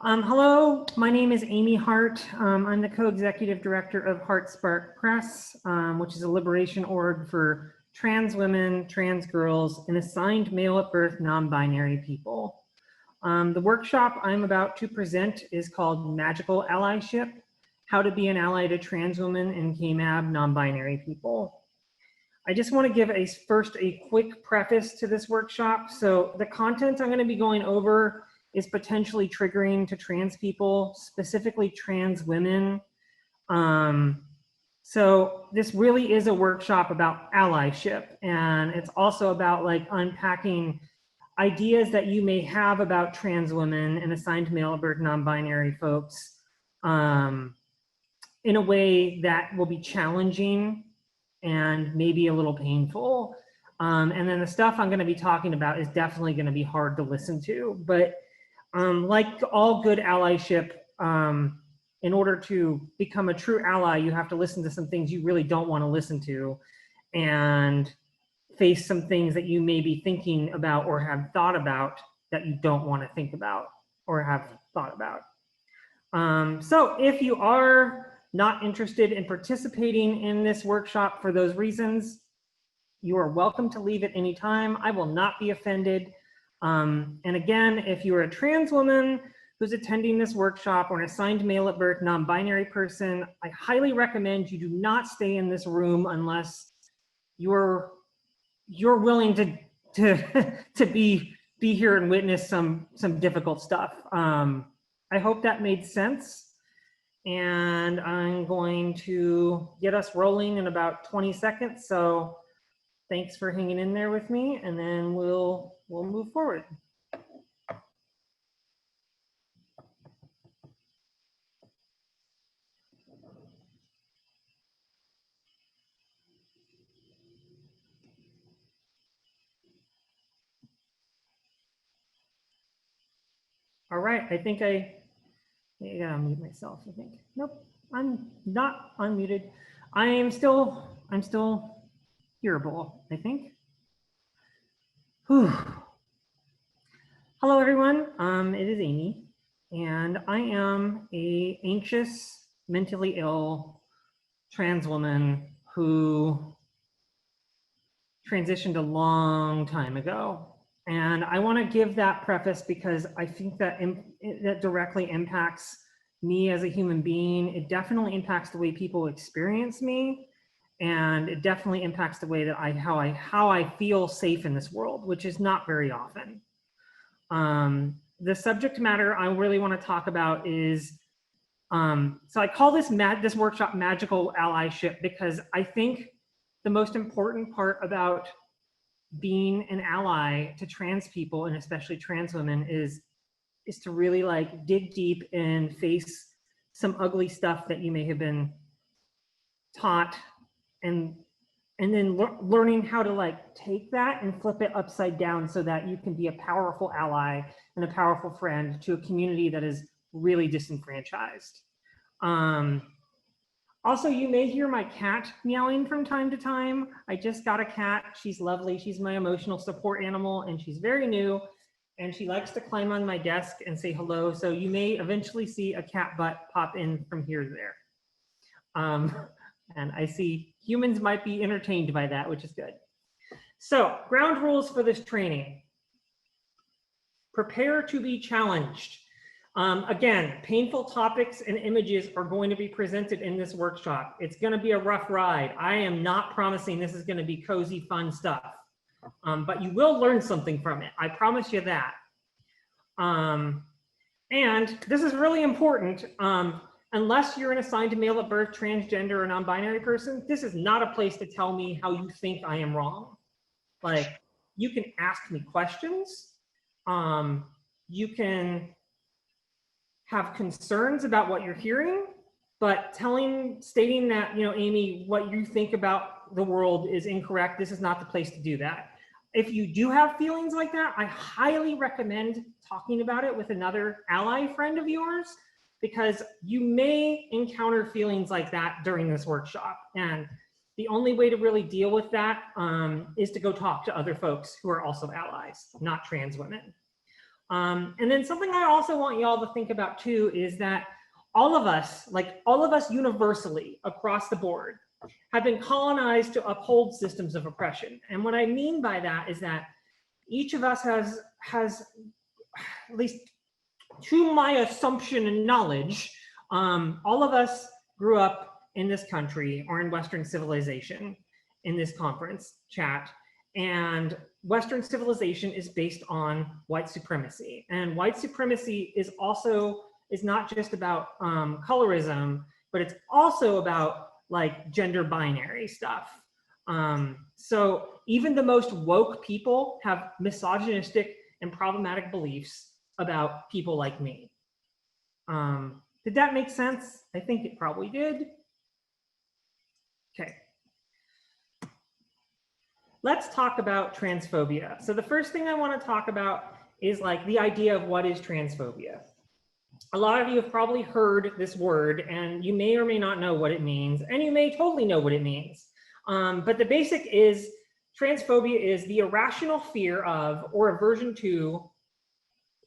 Hello, my name is Amy Hart. I'm the co-executive director of Heart Spark Press, which is a liberation org for trans women, trans girls, and assigned male at birth non-binary people. The workshop I'm about to present is called Magical Allyship, How to be an Ally to Trans Women and KMAB Non-Binary People. I just want to give first a quick preface to this workshop. So the content I'm going to be going over is potentially triggering to trans people, specifically trans women. So this really is a workshop about allyship, and it's also about like unpacking ideas that you may have about trans women and assigned male at birth non-binary folks in a way that will be challenging and maybe a little painful. And then the stuff I'm going to be talking about is definitely going to be hard to listen to, but like all good allyship, in order to become a true ally, you have to listen to some things you really don't want to listen to and face some things that you may be thinking about or have thought about that you don't want to think about or have thought about. So if you are not interested in participating in this workshop for those reasons, you are welcome to leave at any time. I will not be offended. And again, if you are a trans woman who's attending this workshop or an assigned male at birth non-binary person, I highly recommend you do not stay in this room unless you're willing to be here and witness some difficult stuff. I hope that made sense. And I'm going to get us rolling in about 20 seconds. So thanks for hanging in there with me, and then we'll move forward. All right, I think I gotta unmute myself, I think. Nope, I'm not unmuted. I'm still hearable, I think. Whew. Hello, everyone. It is Amy, and I am a anxious, mentally ill trans woman who transitioned a long time ago. And I want to give that preface because I think that that directly impacts me as a human being. It definitely impacts the way people experience me, and it definitely impacts the way that how I feel safe in this world, which is not very often. The subject matter I really want to talk about is, so I call this workshop Magical Allyship because I think the most important part about being an ally to trans people, and especially trans women, is to really like dig deep and face some ugly stuff that you may have been taught, and then learning how to like take that and flip it upside down so that you can be a powerful ally and a powerful friend to a community that is really disenfranchised. Also, you may hear my cat meowing from time to time. I just got a cat. She's lovely. She's my emotional support animal, and she's very new, and she likes to climb on my desk and say hello. So you may eventually see a cat butt pop in from here to there. And I see humans might be entertained by that, which is good. So, ground rules for this training. Prepare to be challenged. Again, painful topics and images are going to be presented in this workshop. It's going to be a rough ride. I am not promising this is going to be cozy, fun stuff, but you will learn something from it. I promise you that. And this is really important. Unless you're an assigned male at birth, transgender, or non-binary person, this is not a place to tell me how you think I am wrong. Like, you can ask me questions. You can have concerns about what you're hearing, but stating that, you know, Amy, what you think about the world is incorrect. This is not the place to do that. If you do have feelings like that, I highly recommend talking about it with another ally friend of yours, because you may encounter feelings like that during this workshop. And the only way to really deal with that is to go talk to other folks who are also allies, not trans women. And then something I also want y'all to think about too is that all of us universally across the board have been colonized to uphold systems of oppression. And what I mean by that is that each of us has at least to my assumption and knowledge, all of us grew up in this country or in Western civilization in this conference chat. And Western civilization is based on white supremacy. And white supremacy is not just about colorism, but it's also about like gender binary stuff. So even the most woke people have misogynistic and problematic beliefs about people like me. Did that make sense? I think it probably did. Okay. Let's talk about transphobia. So the first thing I want to talk about is like the idea of what is transphobia. A lot of you have probably heard this word and you may or may not know what it means, and you may totally know what it means. But the basic is transphobia is the irrational fear of or aversion to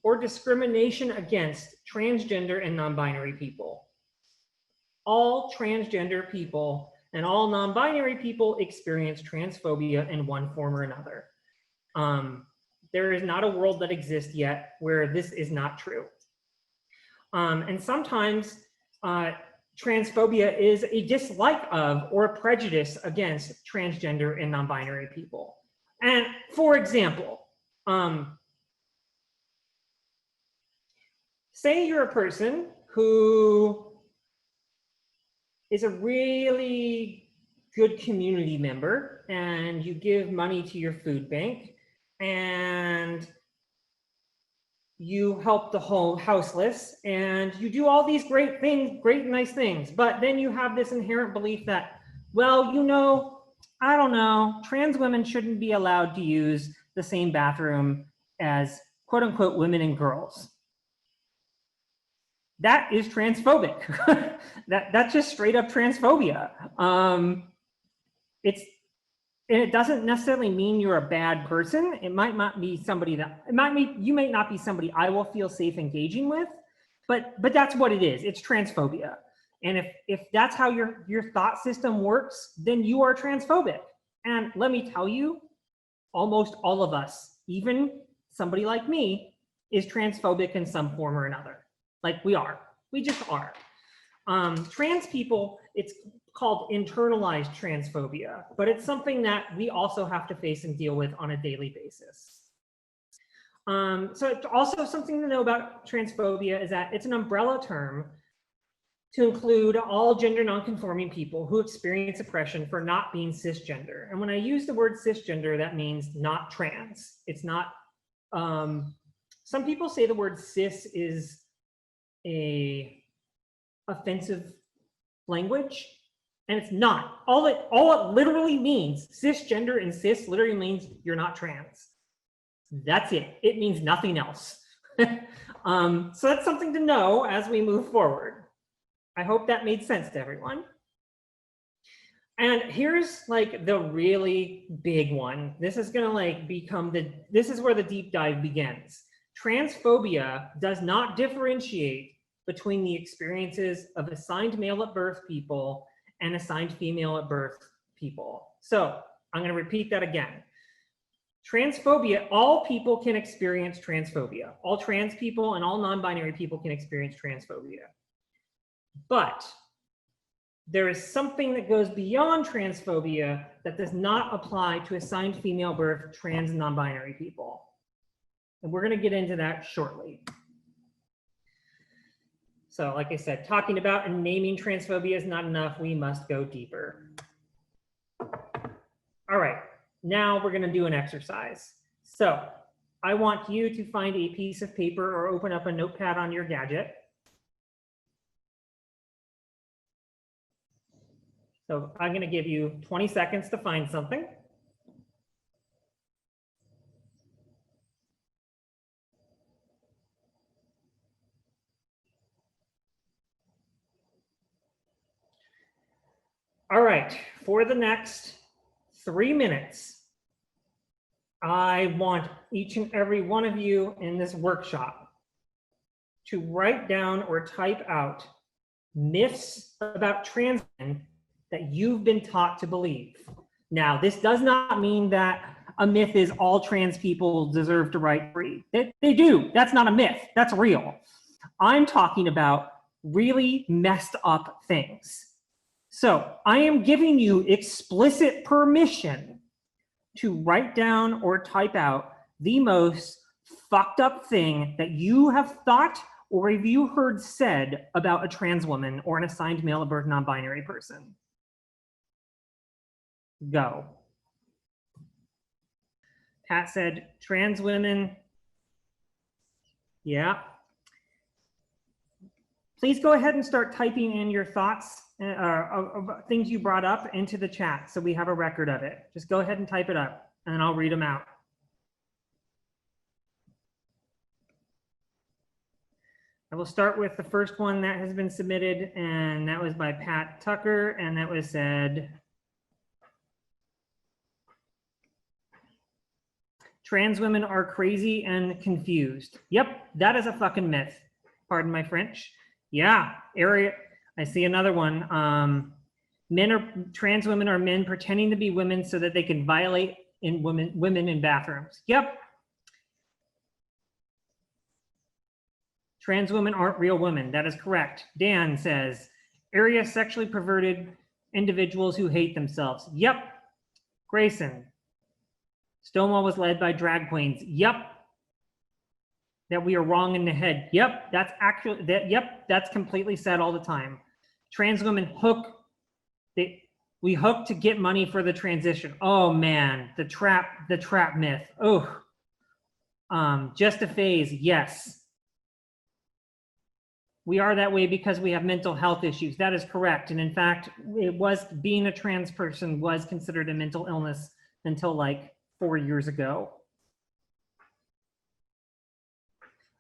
or discrimination against transgender and non-binary people. All transgender people and all non-binary people experience transphobia in one form or another. There is not a world that exists yet where this is not true. And sometimes transphobia is a dislike of or a prejudice against transgender and non-binary people. And for example, say you're a person who is a really good community member and you give money to your food bank and you help the houseless and you do all these great things, great nice things, but then you have this inherent belief that, well, you know, I don't know, trans women shouldn't be allowed to use the same bathroom as quote unquote women and girls. That is transphobic. That's just straight up transphobia. It doesn't necessarily mean you're a bad person. It might not be somebody that, you might not be somebody I will feel safe engaging with, but that's what it is. It's transphobia. And if that's how your thought system works, then you are transphobic. And let me tell you, almost all of us, even somebody like me, is transphobic in some form or another. Like we just are. Trans people, it's called internalized transphobia, but it's something that we also have to face and deal with on a daily basis. So it's also something to know about transphobia is that it's an umbrella term to include all gender nonconforming people who experience oppression for not being cisgender. And when I use the word cisgender, that means not trans. It's not, some people say the word cis is a offensive language, and it's not. All it literally means, cisgender and cis literally means you're not trans. That's it. It means nothing else. So that's something to know as we move forward. I hope that made sense to everyone. And here's like the really big one. This is gonna like become this is where the deep dive begins. Transphobia does not differentiate between the experiences of assigned male at birth people and assigned female at birth people. So I'm going to repeat that again. Transphobia, all people can experience transphobia. All trans people and all non-binary people can experience transphobia. But there is something that goes beyond transphobia that does not apply to assigned female birth trans and non-binary people. And we're going to get into that shortly. So like I said, talking about and naming transphobia is not enough. We must go deeper. All right, now we're going to do an exercise. So I want you to find a piece of paper or open up a notepad on your gadget. So I'm going to give you 20 seconds to find something. All right, for the next 3 minutes, I want each and every one of you in this workshop to write down or type out myths about trans men that you've been taught to believe. Now, this does not mean that a myth is all trans people deserve to write free. They do. That's not a myth. That's real. I'm talking about really messed up things. So I am giving you explicit permission to write down or type out the most fucked up thing that you have thought or have you heard said about a trans woman or an assigned male at birth non-binary person. Go. Pat said, trans women. Yeah. Please go ahead and start typing in your thoughts, things you brought up into the chat so we have a record of it. Just go ahead and type it up and then I'll read them out. I will start with the first one that has been submitted, and that was by Pat Tucker, and that was said, trans women are crazy and confused. Yep, that is a fucking myth. Pardon my French. Yeah, I see another one. Trans women are men pretending to be women so that they can violate women in bathrooms. Yep. Trans women aren't real women. That is correct. Dan says, area sexually perverted individuals who hate themselves. Yep. Grayson. Stonewall was led by drag queens. Yep. That we are wrong in the head. Yep. That's actually that. Yep. That's completely said all the time. Trans women hook. We hook to get money for the transition. Oh man, the trap myth. Oh. Just a phase. Yes. We are that way because we have mental health issues. That is correct. And in fact, being a trans person was considered a mental illness until like 4 years ago.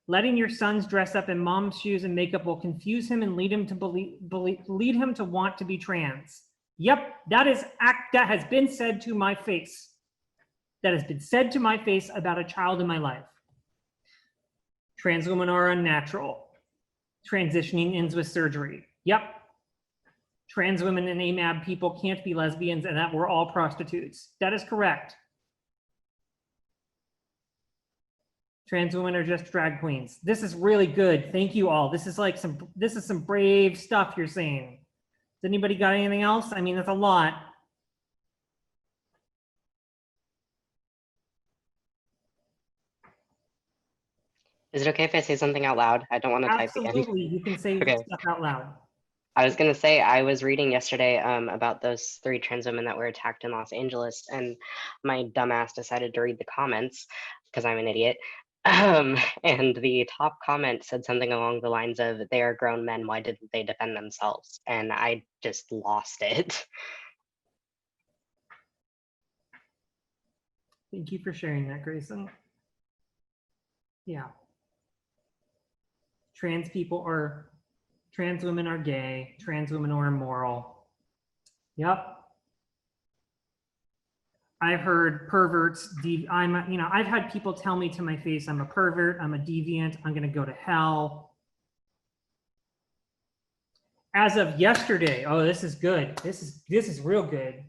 Letting your sons dress up in mom's shoes and makeup will confuse him and lead him to want to be trans. Yep, that has been said to my face. That has been said to my face about a child in my life. Trans women are unnatural. Transitioning ends with surgery. Yep. Trans women and AMAB people can't be lesbians and that we're all prostitutes. That is correct. Trans women are just drag queens. This is really good. Thank you all. This is some brave stuff you're saying. Has anybody got anything else? I mean, that's a lot. Is it okay if I say something out loud? I don't want to type again. Absolutely, you can say stuff out loud. I was going to say, I was reading yesterday about those 3 trans women that were attacked in Los Angeles, and my dumbass decided to read the comments because I'm an idiot. And the top comment said something along the lines of, they are grown men, why didn't they defend themselves? And I just lost it. Thank you for sharing that, Grayson. Yeah. Trans women are gay, trans women are immoral. Yep. I've heard perverts, I've had people tell me to my face, I'm a pervert, I'm a deviant, I'm gonna go to hell. As of yesterday, oh, this is good. This is real good.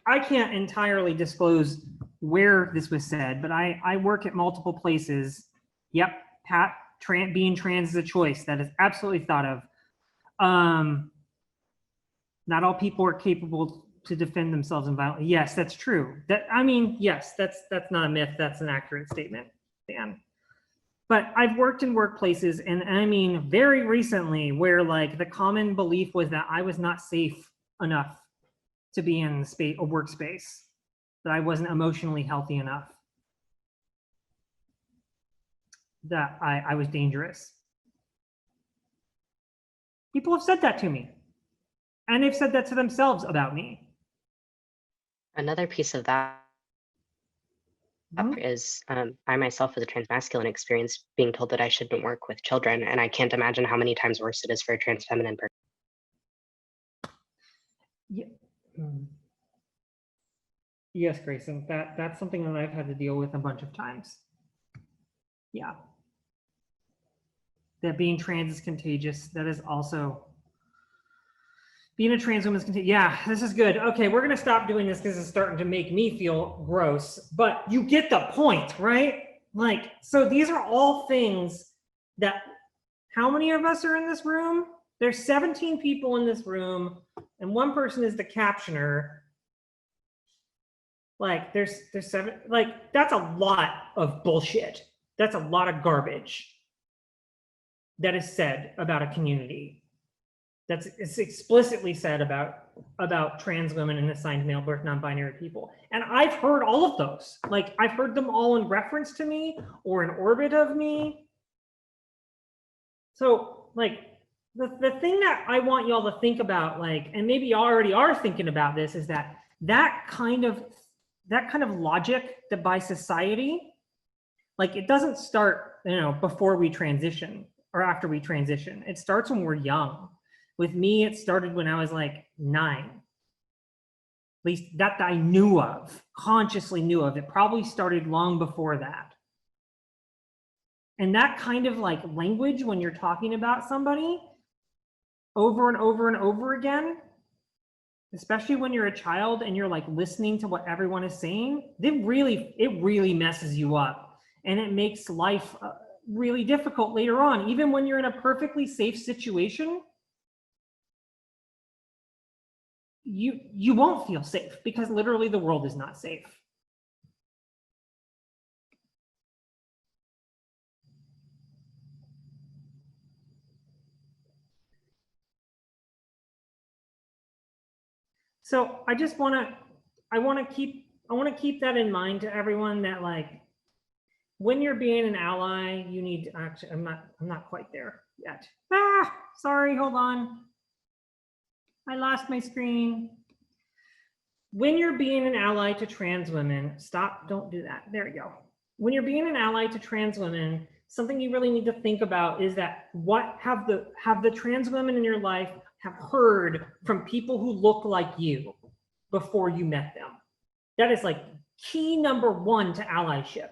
I can't entirely disclose where this was said, but I work at multiple places. Yep, Pat, being trans is a choice. That is absolutely thought of. Not all people are capable to defend themselves in violence. Yes, that's true. Yes, that's not a myth. That's an accurate statement, Dan. But I've worked in workplaces, and I mean, very recently, where like the common belief was that I was not safe enough to be in a workspace, that I wasn't emotionally healthy enough, that I was dangerous. People have said that to me, and they've said that to themselves about me. Another piece of that is I myself as a transmasculine experience being told that I shouldn't work with children, and I can't imagine how many times worse it is for a trans feminine person. Yeah. Yes, Grayson, that's something that I've had to deal with a bunch of times. Yeah. That being trans is contagious. That is also, being a trans woman is contagious. Yeah, this is good. Okay, we're gonna stop doing this because it's starting to make me feel gross, but you get the point, right? Like, so these are all things that, how many of us are in this room? There's 17 people in this room, and one person is the captioner. Like, there's 7, like, that's a lot of bullshit. That's a lot of garbage that is said about a community. It's explicitly said about trans women and assigned male birth non-binary people. And I've heard all of those. Like, I've heard them all in reference to me or in orbit of me. So, like, the thing that I want y'all to think about, like, and maybe y'all already are thinking about this, is that kind of logic that by society, like, it doesn't start, before we transition or after we transition. It starts when we're young. With me, it started when I was like 9. At least that I knew of, consciously knew of. It probably started long before that. And that kind of like language, when you're talking about somebody over and over and over again, especially when you're a child and you're like listening to what everyone is saying, it really messes you up. And it makes life really difficult later on. Even when you're in a perfectly safe situation, you won't feel safe because literally the world is not safe. So I just I want to keep that in mind to everyone, that like, when you're being an ally, you need to actually, I'm not quite there yet. Sorry, hold on. I lost my screen. When you're being an ally to trans women, stop, don't do that. There we go. When you're being an ally to trans women, something you really need to think about is that what have the trans women in your life have heard from people who look like you before you met them? That is like key number 1 to allyship.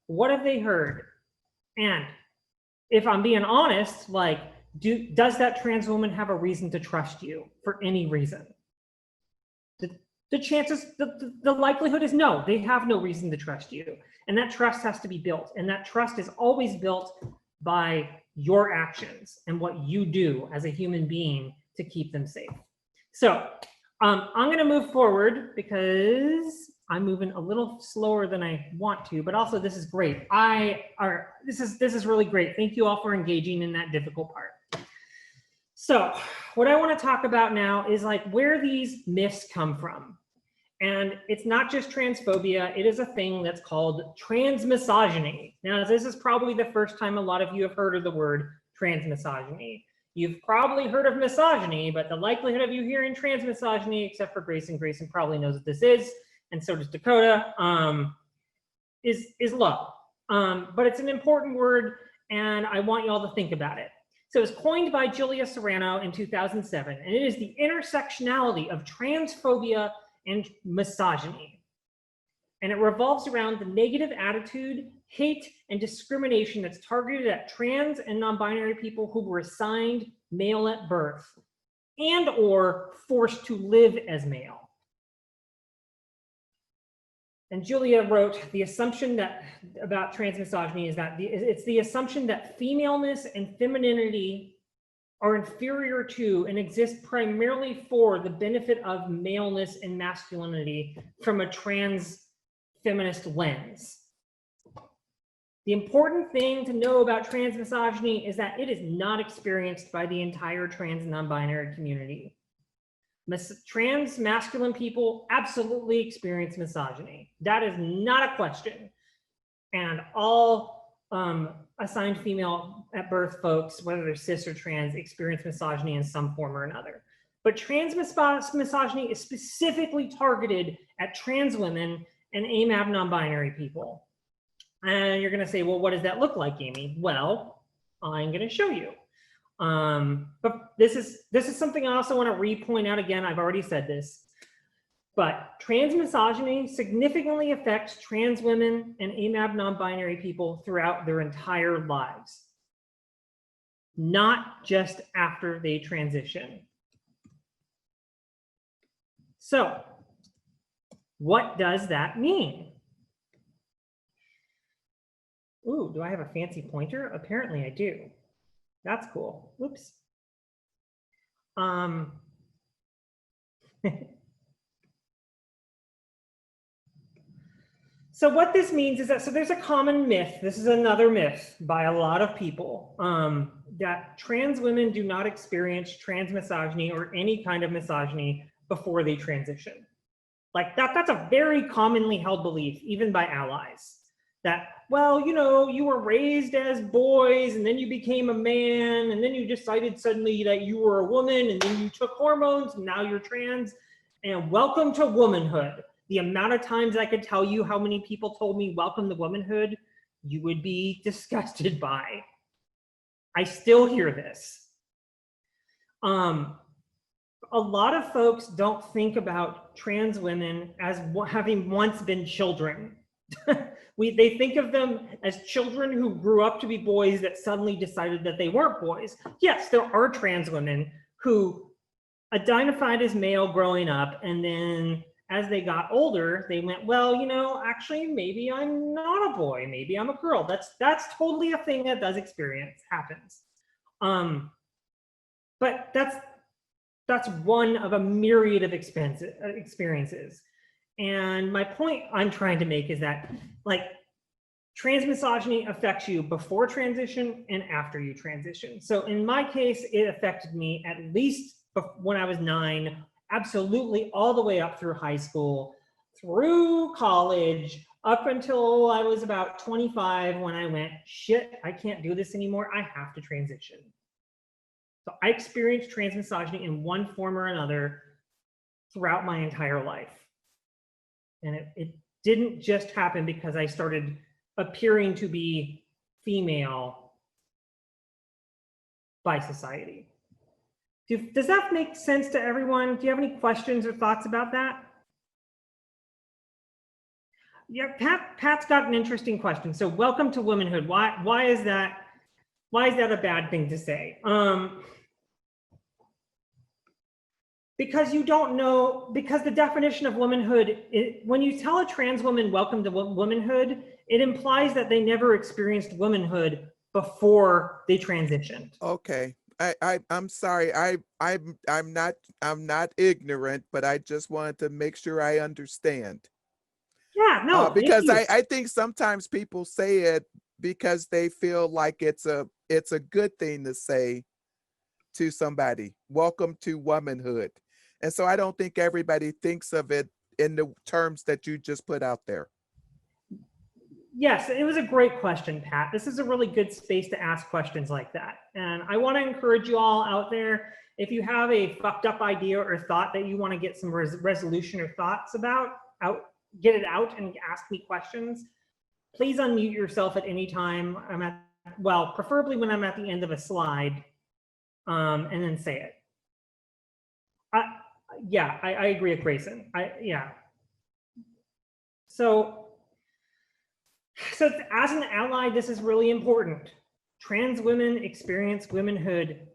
What have they heard? And if I'm being honest, like, does that trans woman have a reason to trust you for any reason? The chances, the likelihood is no, they have no reason to trust you. And that trust has to be built. And that trust is always built by your actions and what you do as a human being to keep them safe. So I'm going to move forward because I'm moving a little slower than I want to, but also this is great. This is really great. Thank you all for engaging in that difficult part. So what I want to talk about now is like where these myths come from. And it's not just transphobia, it is a thing that's called transmisogyny. Now, this is probably the first time a lot of you have heard of the word transmisogyny. You've probably heard of misogyny, but the likelihood of you hearing transmisogyny, except for Grayson probably knows what this is, and so does Dakota, is low. But it's an important word, and I want you all to think about it. So it was coined by Julia Serrano in 2007, and it is the intersectionality of transphobia and misogyny. And it revolves around the negative attitude, hate, and discrimination that's targeted at trans and non-binary people who were assigned male at birth and or forced to live as male. And Julia wrote, the assumption about transmisogyny is that it's the assumption that femaleness and femininity are inferior to and exist primarily for the benefit of maleness and masculinity from a trans feminist lens. The important thing to know about transmisogyny is that it is not experienced by the entire trans non-binary community. Trans masculine people absolutely experience misogyny. That is not a question. And all assigned female at birth folks, whether they're cis or trans, experience misogyny in some form or another. But trans misogyny is specifically targeted at trans women and AMAB non-binary people. And you're gonna say, well, what does that look like, Amy? Well, I'm gonna show you. But this is something I also wanna re-point out again. I've already said this. But trans misogyny significantly affects trans women and AMAB non-binary people throughout their entire lives, not just after they transition. So, what does that mean? Ooh, do I have a fancy pointer? Apparently I do. That's cool. Whoops. So what this means is that, so there's a common myth, this is another myth by a lot of people, that trans women do not experience trans misogyny or any kind of misogyny before they transition. Like that's a very commonly held belief, even by allies, that, well, you know, you were raised as boys and then you became a man and then you decided suddenly that you were a woman and then you took hormones and now you're trans and welcome to womanhood. The amount of times I could tell you how many people told me welcome to womanhood, you would be disgusted by. I still hear this. A lot of folks don't think about trans women as having once been children. They think of them as children who grew up to be boys that suddenly decided that they weren't boys. Yes, there are trans women who identified as male growing up, and then as they got older, they went, well, you know, actually, maybe I'm not a boy, maybe I'm a girl. That's totally a thing that does happens. But that's one of a myriad of experiences. And my point I'm trying to make is that, like, trans misogyny affects you before transition and after you transition. So in my case, it affected me at least when I was 9, absolutely all the way up through high school, through college, up until I was about 25 when I went, shit, I can't do this anymore. I have to transition. So I experienced trans misogyny in one form or another throughout my entire life. And it didn't just happen because I started appearing to be female by society. Does that make sense to everyone? Do you have any questions or thoughts about that? Yeah, Pat's got an interesting question. So welcome to womanhood. Why is that a bad thing to say? Because you don't know, because the definition of womanhood, when you tell a trans woman welcome to womanhood, it implies that they never experienced womanhood before they transitioned. Okay. I'm sorry. I'm not ignorant, but I just wanted to make sure I understand. Yeah, no, because I think sometimes people say it because they feel like it's a good thing to say to somebody, welcome to womanhood. And so I don't think everybody thinks of it in the terms that you just put out there. Yes, it was a great question, Pat. This is a really good space to ask questions like that. And I want to encourage you all out there, if you have a fucked up idea or thought that you want to get some resolution or thoughts about, get it out and ask me questions, please unmute yourself at any time. Well, preferably when I'm at the end of a slide, and then say it. Yeah, I agree with Grayson. Yeah. So as an ally, this is really important. Trans women experience womanhood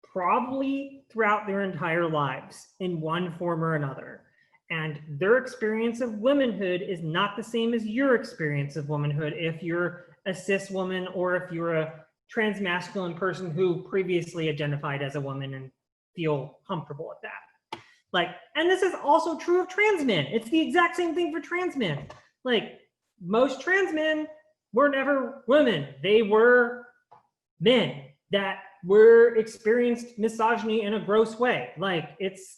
probably throughout their entire lives in one form or another. And their experience of womanhood is not the same as your experience of womanhood if you're a cis woman or if you're a trans masculine person who previously identified as a woman and feel comfortable with that. Like, and this is also true of trans men. It's the exact same thing for trans men. Like, most trans men were never women. They were men that were experienced misogyny in a gross way. Like, it's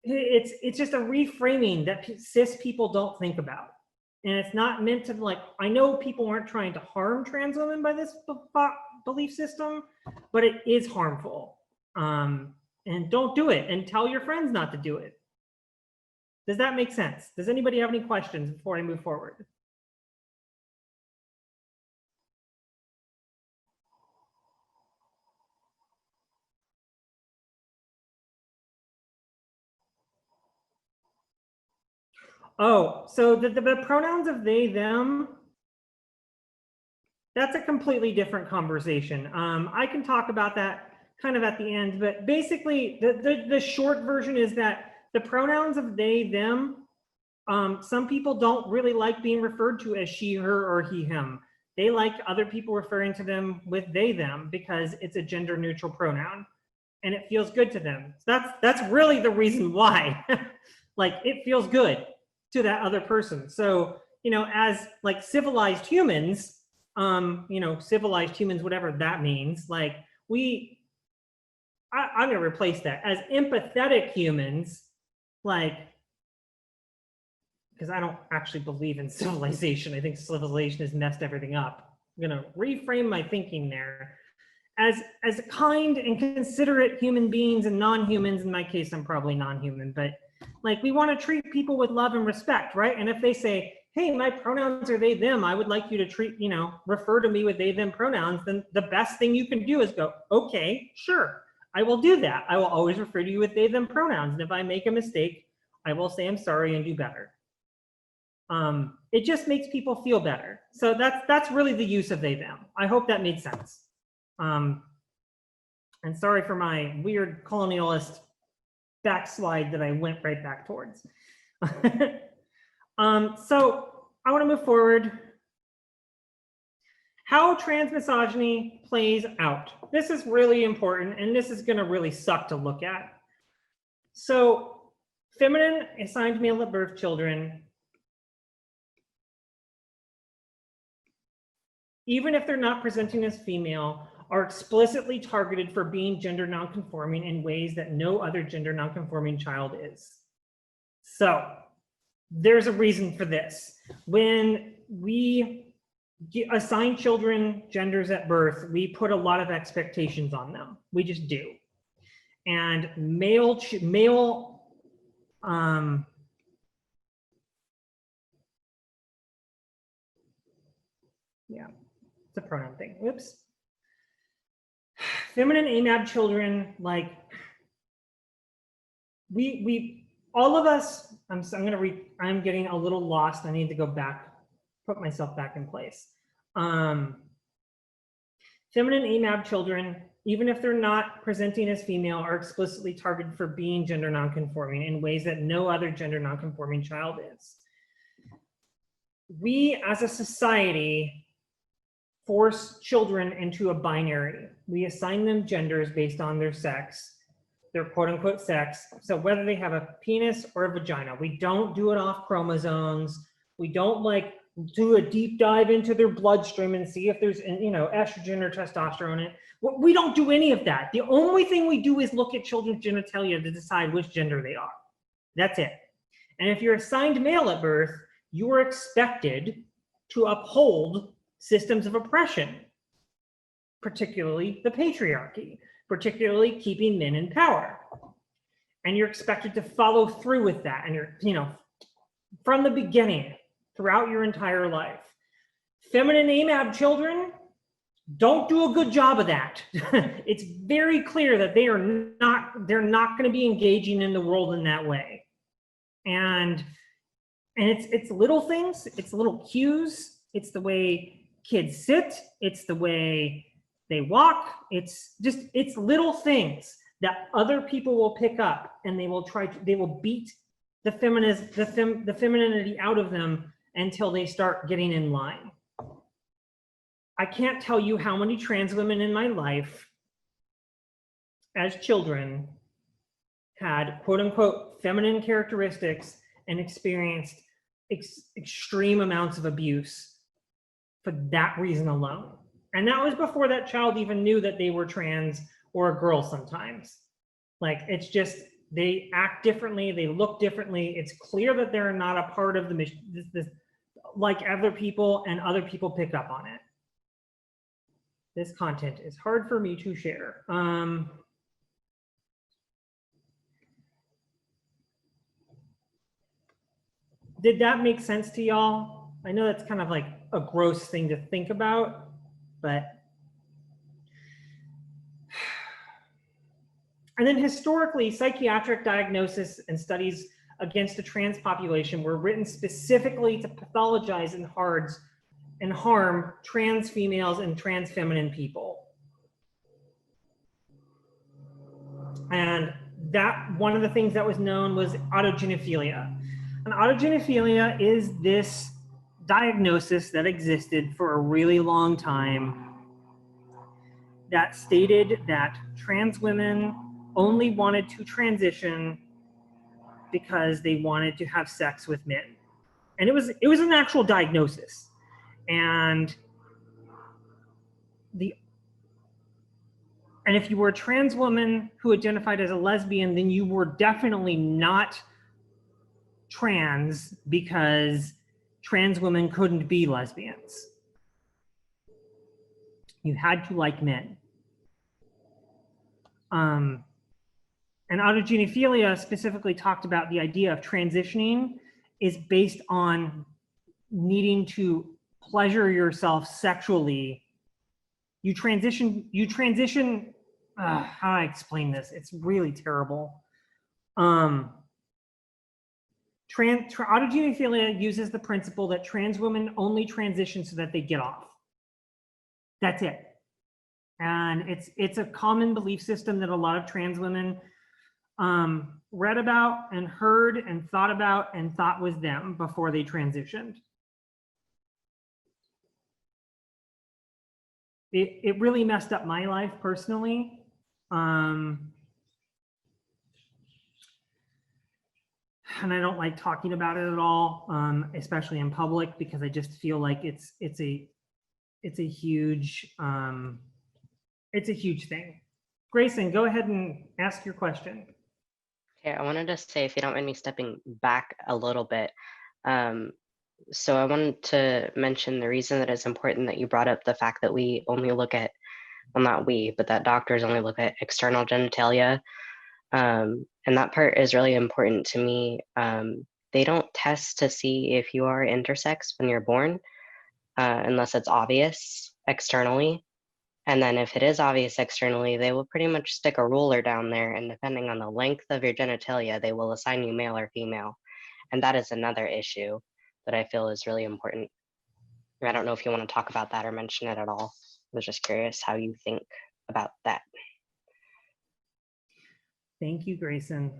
just a reframing that cis people don't think about. And it's not meant to, like, I know people aren't trying to harm trans women by this belief system, but it is harmful. And don't do it, and tell your friends not to do it. Does that make sense? Does anybody have any questions before I move forward? Oh, so the pronouns of they, them, that's a completely different conversation. I can talk about that kind of at the end, but basically the short version is that the pronouns of they, them, some people don't really like being referred to as she, her, or he, him. They like other people referring to them with they, them because it's a gender neutral pronoun and it feels good to them. So that's really the reason why. Like it feels good to that other person. So, you know, as like civilized humans, you know, civilized humans, whatever that means, like I'm gonna replace that as empathetic humans, like, because I don't actually believe in civilization. I think civilization has messed everything up. I'm gonna reframe my thinking there. As kind and considerate human beings and non-humans, in my case, I'm probably non-human, but like we want to treat people with love and respect, right? And if they say, hey, my pronouns are they, them, I would like you to treat, you know, refer to me with they, them pronouns, then the best thing you can do is go, okay, sure, I will do that. I will always refer to you with they, them pronouns. And if I make a mistake, I will say I'm sorry and do better. It just makes people feel better. So that's really the use of they, them. I hope that made sense. And sorry for my weird colonialist backslide that I went right back towards. So I want to move forward. How transmisogyny plays out. This is really important, and this is going to really suck to look at. So feminine assigned male at birth children, even if they're not presenting as female, are explicitly targeted for being gender nonconforming in ways that no other gender nonconforming child is. So there's a reason for this. When we assign children genders at birth, we put a lot of expectations on them. We just do. And yeah, it's a pronoun thing. Whoops. Feminine AMAB children, like all of us, I'm getting a little lost. I need to go back, put myself back in place. Feminine AMAB children, even if they're not presenting as female, are explicitly targeted for being gender nonconforming in ways that no other gender nonconforming child is. We as a society force children into a binary. We assign them genders based on their sex, their quote unquote sex. So whether they have a penis or a vagina, we don't do it off chromosomes. We don't like do a deep dive into their bloodstream and see if there's, you know, estrogen or testosterone in it. We don't do any of that. The only thing we do is look at children's genitalia to decide which gender they are. That's it. And if you're assigned male at birth, you are expected to uphold systems of oppression, particularly the patriarchy, particularly keeping men in power. And you're expected to follow through with that. And you're, you know, from the beginning, throughout your entire life. Feminine AMAB children don't do a good job of that. It's very clear that they're not going to be engaging in the world in that way. And it's little things, it's little cues, it's the way kids sit, it's the way they walk, it's little things that other people will pick up, and they will beat the femininity out of them until they start getting in line. I can't tell you how many trans women in my life as children had quote unquote feminine characteristics and experienced extreme amounts of abuse for that reason alone. And that was before that child even knew that they were trans or a girl sometimes. Like, it's just, they act differently, they look differently. It's clear that they're not a part of the mission, like other people, and other people pick up on it. This content is hard for me to share. Did that make sense to y'all? I know that's kind of like a gross thing to think about, but. And then historically, psychiatric diagnosis and studies against the trans population were written specifically to pathologize and harm trans females and trans feminine people. And that one of the things that was known was autogenophilia. And autogenophilia is this diagnosis that existed for a really long time that stated that trans women only wanted to transition because they wanted to have sex with men. And it was an actual diagnosis. And if you were a trans woman who identified as a lesbian, then you were definitely not trans because trans women couldn't be lesbians. You had to like men. And autogenophilia specifically talked about the idea of transitioning is based on needing to pleasure yourself sexually. You transition, how do I explain this? It's really terrible. Autogenophilia uses the principle that trans women only transition so that they get off. That's it. And it's a common belief system that a lot of trans women read about and heard and thought was them before they transitioned. It really messed up my life personally. And I don't like talking about it at all, especially in public, because I just feel like it's a huge thing. Grayson, go ahead and ask your question. Okay, I wanted to say, if you don't mind me stepping back a little bit, so I wanted to mention the reason that it's important that you brought up the fact that we only look at, well, not we, but that doctors only look at external genitalia. And that part is really important to me. They don't test to see if you are intersex when you're born, unless it's obvious externally. And then if it is obvious externally, they will pretty much stick a ruler down there, and depending on the length of your genitalia, they will assign you male or female. And that is another issue that I feel is really important. I don't know if you want to talk about that or mention it at all. I was just curious how you think about that. Thank you, Grayson.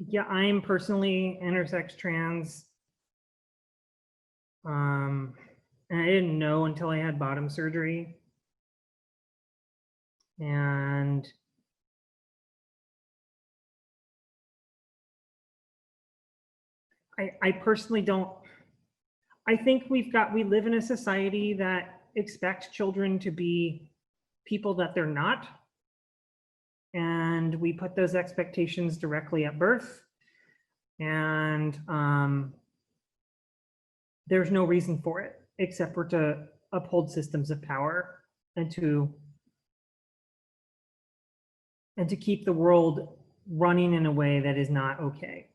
Yeah, I'm personally intersex trans. And I didn't know until I had bottom surgery. And I personally don't, I think we live in a society that expects children to be people that they're not. And we put those expectations directly at birth. And there's no reason for it, except for to uphold systems of power and to keep the world running in a way that is not okay.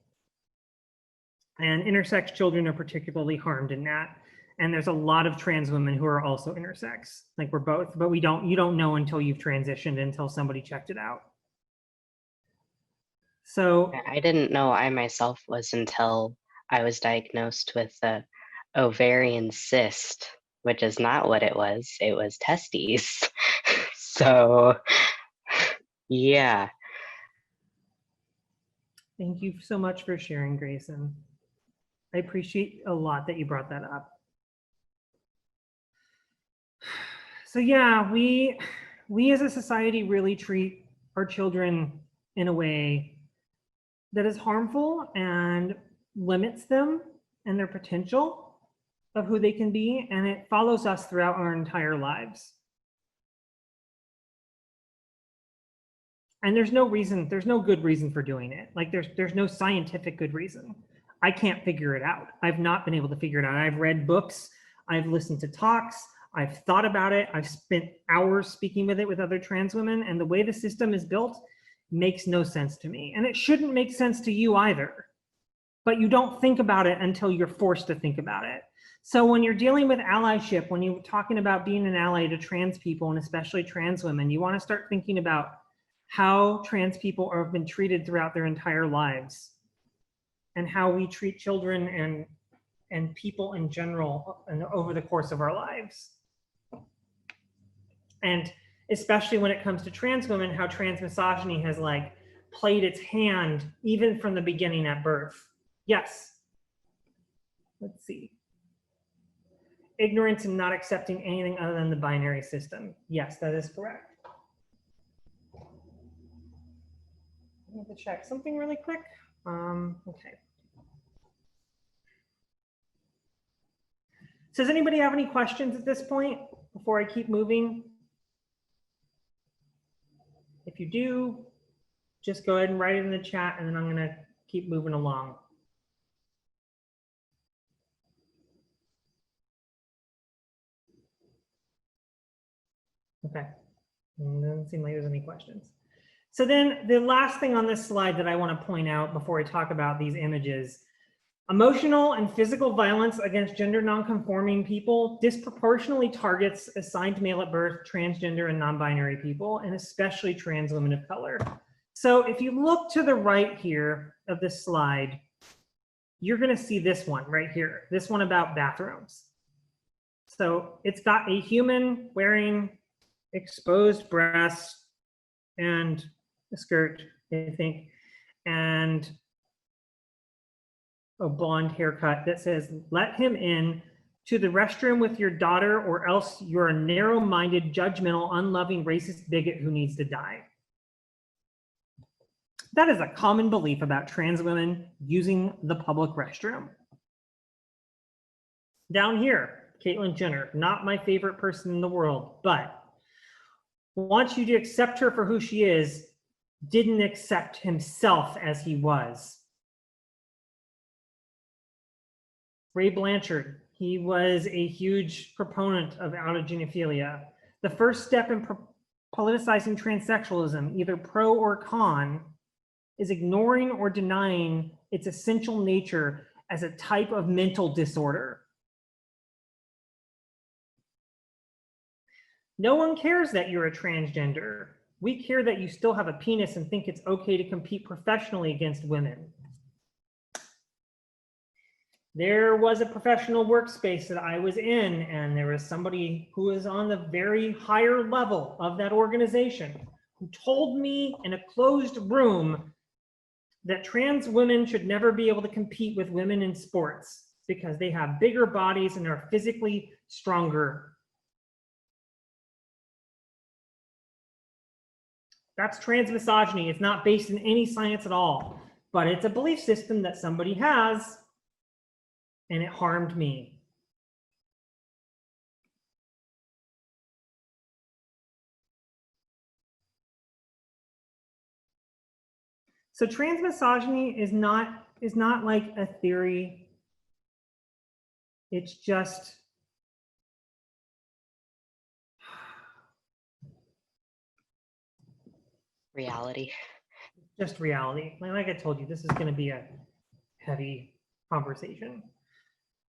And intersex children are particularly harmed in that. And there's a lot of trans women who are also intersex, like we're both, but you don't know until you've transitioned, until somebody checked it out. So I didn't know I myself was until I was diagnosed with a ovarian cyst, which is not what it was testes. So yeah. Thank you so much for sharing, Grayson. I appreciate a lot that you brought that up. So yeah, we as a society really treat our children in a way that is harmful and limits them and their potential of who they can be, and it follows us throughout our entire lives. And there's no good reason for doing it. Like there's no scientific good reason. I can't figure it out. I've not been able to figure it out. I've read books, I've listened to talks, I've thought about it, I've spent hours speaking with it with other trans women, and the way the system is built makes no sense to me. And it shouldn't make sense to you either. But you don't think about it until you're forced to think about it. So when you're dealing with allyship, when you're talking about being an ally to trans people, and especially trans women, you want to start thinking about how trans people have been treated throughout their entire lives, and how we treat children and people in general and over the course of our lives. And especially when it comes to trans women, how trans misogyny has like played its hand even from the beginning at birth. Yes. Let's see. Ignorance and not accepting anything other than the binary system. Yes, that is correct. I have to check something really quick. Okay. So does anybody have any questions at this point before I keep moving? If you do, just go ahead and write it in the chat, and then I'm gonna keep moving along. Okay, and doesn't seem like there's any questions. So then the last thing on this slide that I want to point out before I talk about these images, emotional and physical violence against gender nonconforming people disproportionately targets assigned male at birth, transgender and non-binary people, and especially trans women of color. So if you look to the right here of this slide, you're going to see this one right here, this one about bathrooms. So it's got a human wearing exposed breasts and a skirt, I think, and a blonde haircut that says, "Let him in to the restroom with your daughter, or else you're a narrow-minded, judgmental, unloving, racist bigot who needs to die." That is a common belief about trans women using the public restroom. Down here, Caitlyn Jenner, not my favorite person in the world, but wants you to accept her for who she is, didn't accept himself as he was. Ray Blanchard, he was a huge proponent of autogenophilia. The first step in politicizing transsexualism, either pro or con, is ignoring or denying its essential nature as a type of mental disorder. No one cares that you're a transgender. We care that you still have a penis and think it's okay to compete professionally against women. There was a professional workspace that I was in, and there was somebody who was on the very higher level of that organization who told me in a closed room that trans women should never be able to compete with women in sports because they have bigger bodies and are physically stronger. That's trans misogyny. It's not based in any science at all, but it's a belief system that somebody has, and it harmed me. So trans misogyny is not like a theory. It's just Reality. just reality. Like I told you, this is going to be a heavy conversation.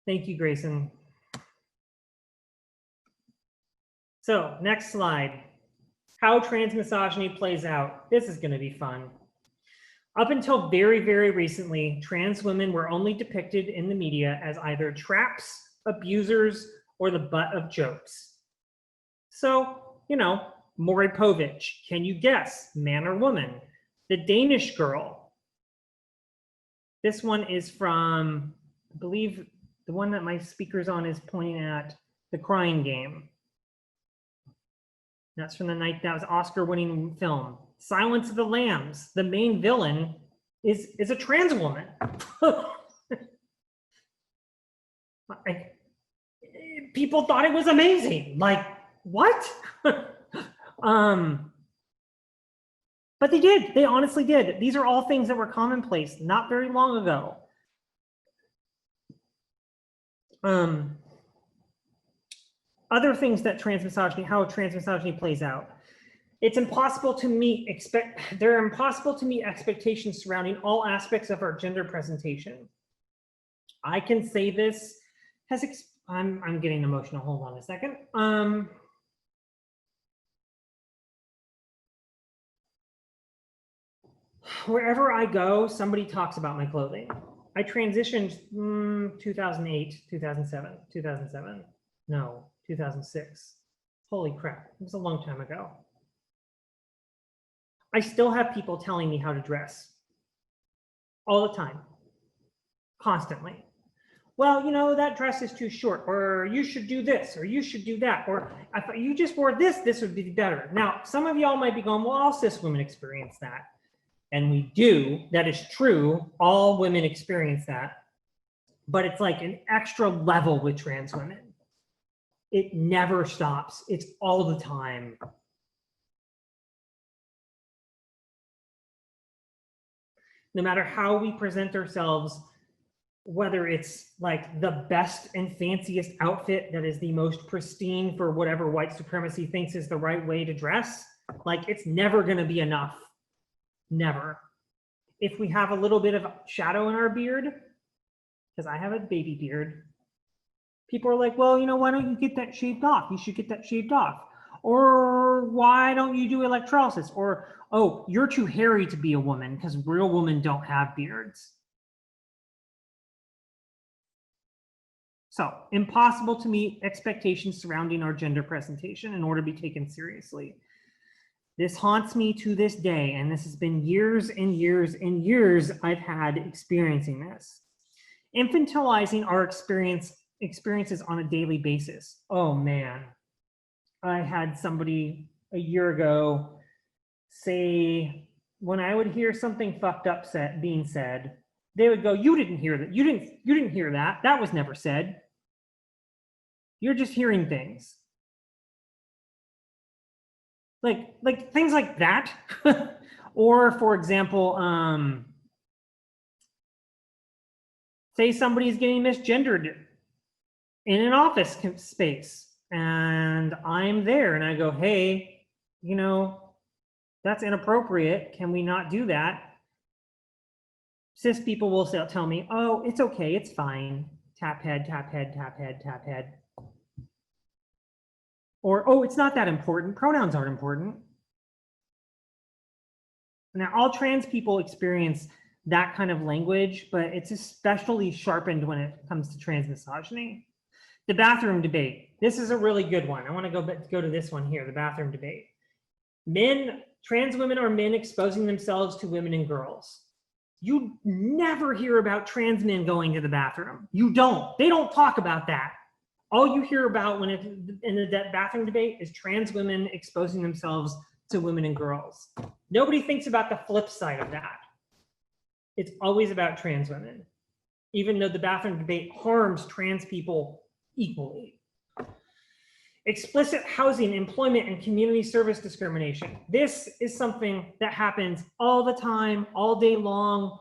Thank you, Grayson. So next slide, how trans misogyny plays out. This is going to be fun. Up until very, very recently, trans women were only depicted in the media as either traps, abusers, or the butt of jokes. So, you know, Maury Povich, can you guess, man or woman? The Danish Girl. This one is from, I believe, the one that my speaker's on is pointing at, The Crying Game. That's from the night, that was Oscar-winning film. Silence of the Lambs. The main villain is a trans woman. People thought it was amazing. Like, what? But they did. They honestly did. These are all things that were commonplace not very long ago. Other things that how trans misogyny plays out. It's impossible to meet there are impossible to meet expectations surrounding all aspects of our gender presentation. I can say this I'm getting emotional. Hold on a second. wherever I go, somebody talks about my clothing. I transitioned 2008, 2007, no, 2006. Holy crap, it was a long time ago. I still have people telling me how to dress all the time, constantly. Well, you know, that dress is too short, or you should do this, or you should do that, or if you just wore this, this would be better. Now, some of y'all might be going, well, all cis women experience that. And we do, that is true, all women experience that. But it's like an extra level with trans women. It never stops, it's all the time. No matter how we present ourselves, whether it's like the best and fanciest outfit that is the most pristine for whatever white supremacy thinks is the right way to dress, like it's never going to be enough. Never. If we have a little bit of shadow in our beard, because I have a baby beard, people are like, well, you know, why don't you get that shaved off? You should get that shaved off. Or why don't you do electrolysis? Or, oh, you're too hairy to be a woman because real women don't have beards. So, impossible to meet expectations surrounding our gender presentation in order to be taken seriously. This haunts me to this day, and this has been years and years and years I've had experiencing this. Infantilizing our experiences on a daily basis. Oh man, I had somebody a year ago say, when I would hear something fucked up being said, they would go, you didn't hear that. You didn't hear that. That was never said. You're just hearing things. Like things like that. Or for example, say somebody's getting misgendered in an office space and I'm there and I go, hey, you know, that's inappropriate. Can we not do that? Cis people will tell me, oh, it's okay, it's fine. Tap head, tap head, tap head, tap head. Or, oh, it's not that important. Pronouns aren't important. Now, all trans people experience that kind of language, but it's especially sharpened when it comes to trans misogyny. The bathroom debate. This is a really good one. I want to go to this one here, the bathroom debate. Trans women are men exposing themselves to women and girls. You never hear about trans men going to the bathroom. You don't. They don't talk about that. All you hear about in the bathroom debate is trans women exposing themselves to women and girls. Nobody thinks about the flip side of that. It's always about trans women, even though the bathroom debate harms trans people equally. Explicit housing, employment, and community service discrimination. This is something that happens all the time, all day long,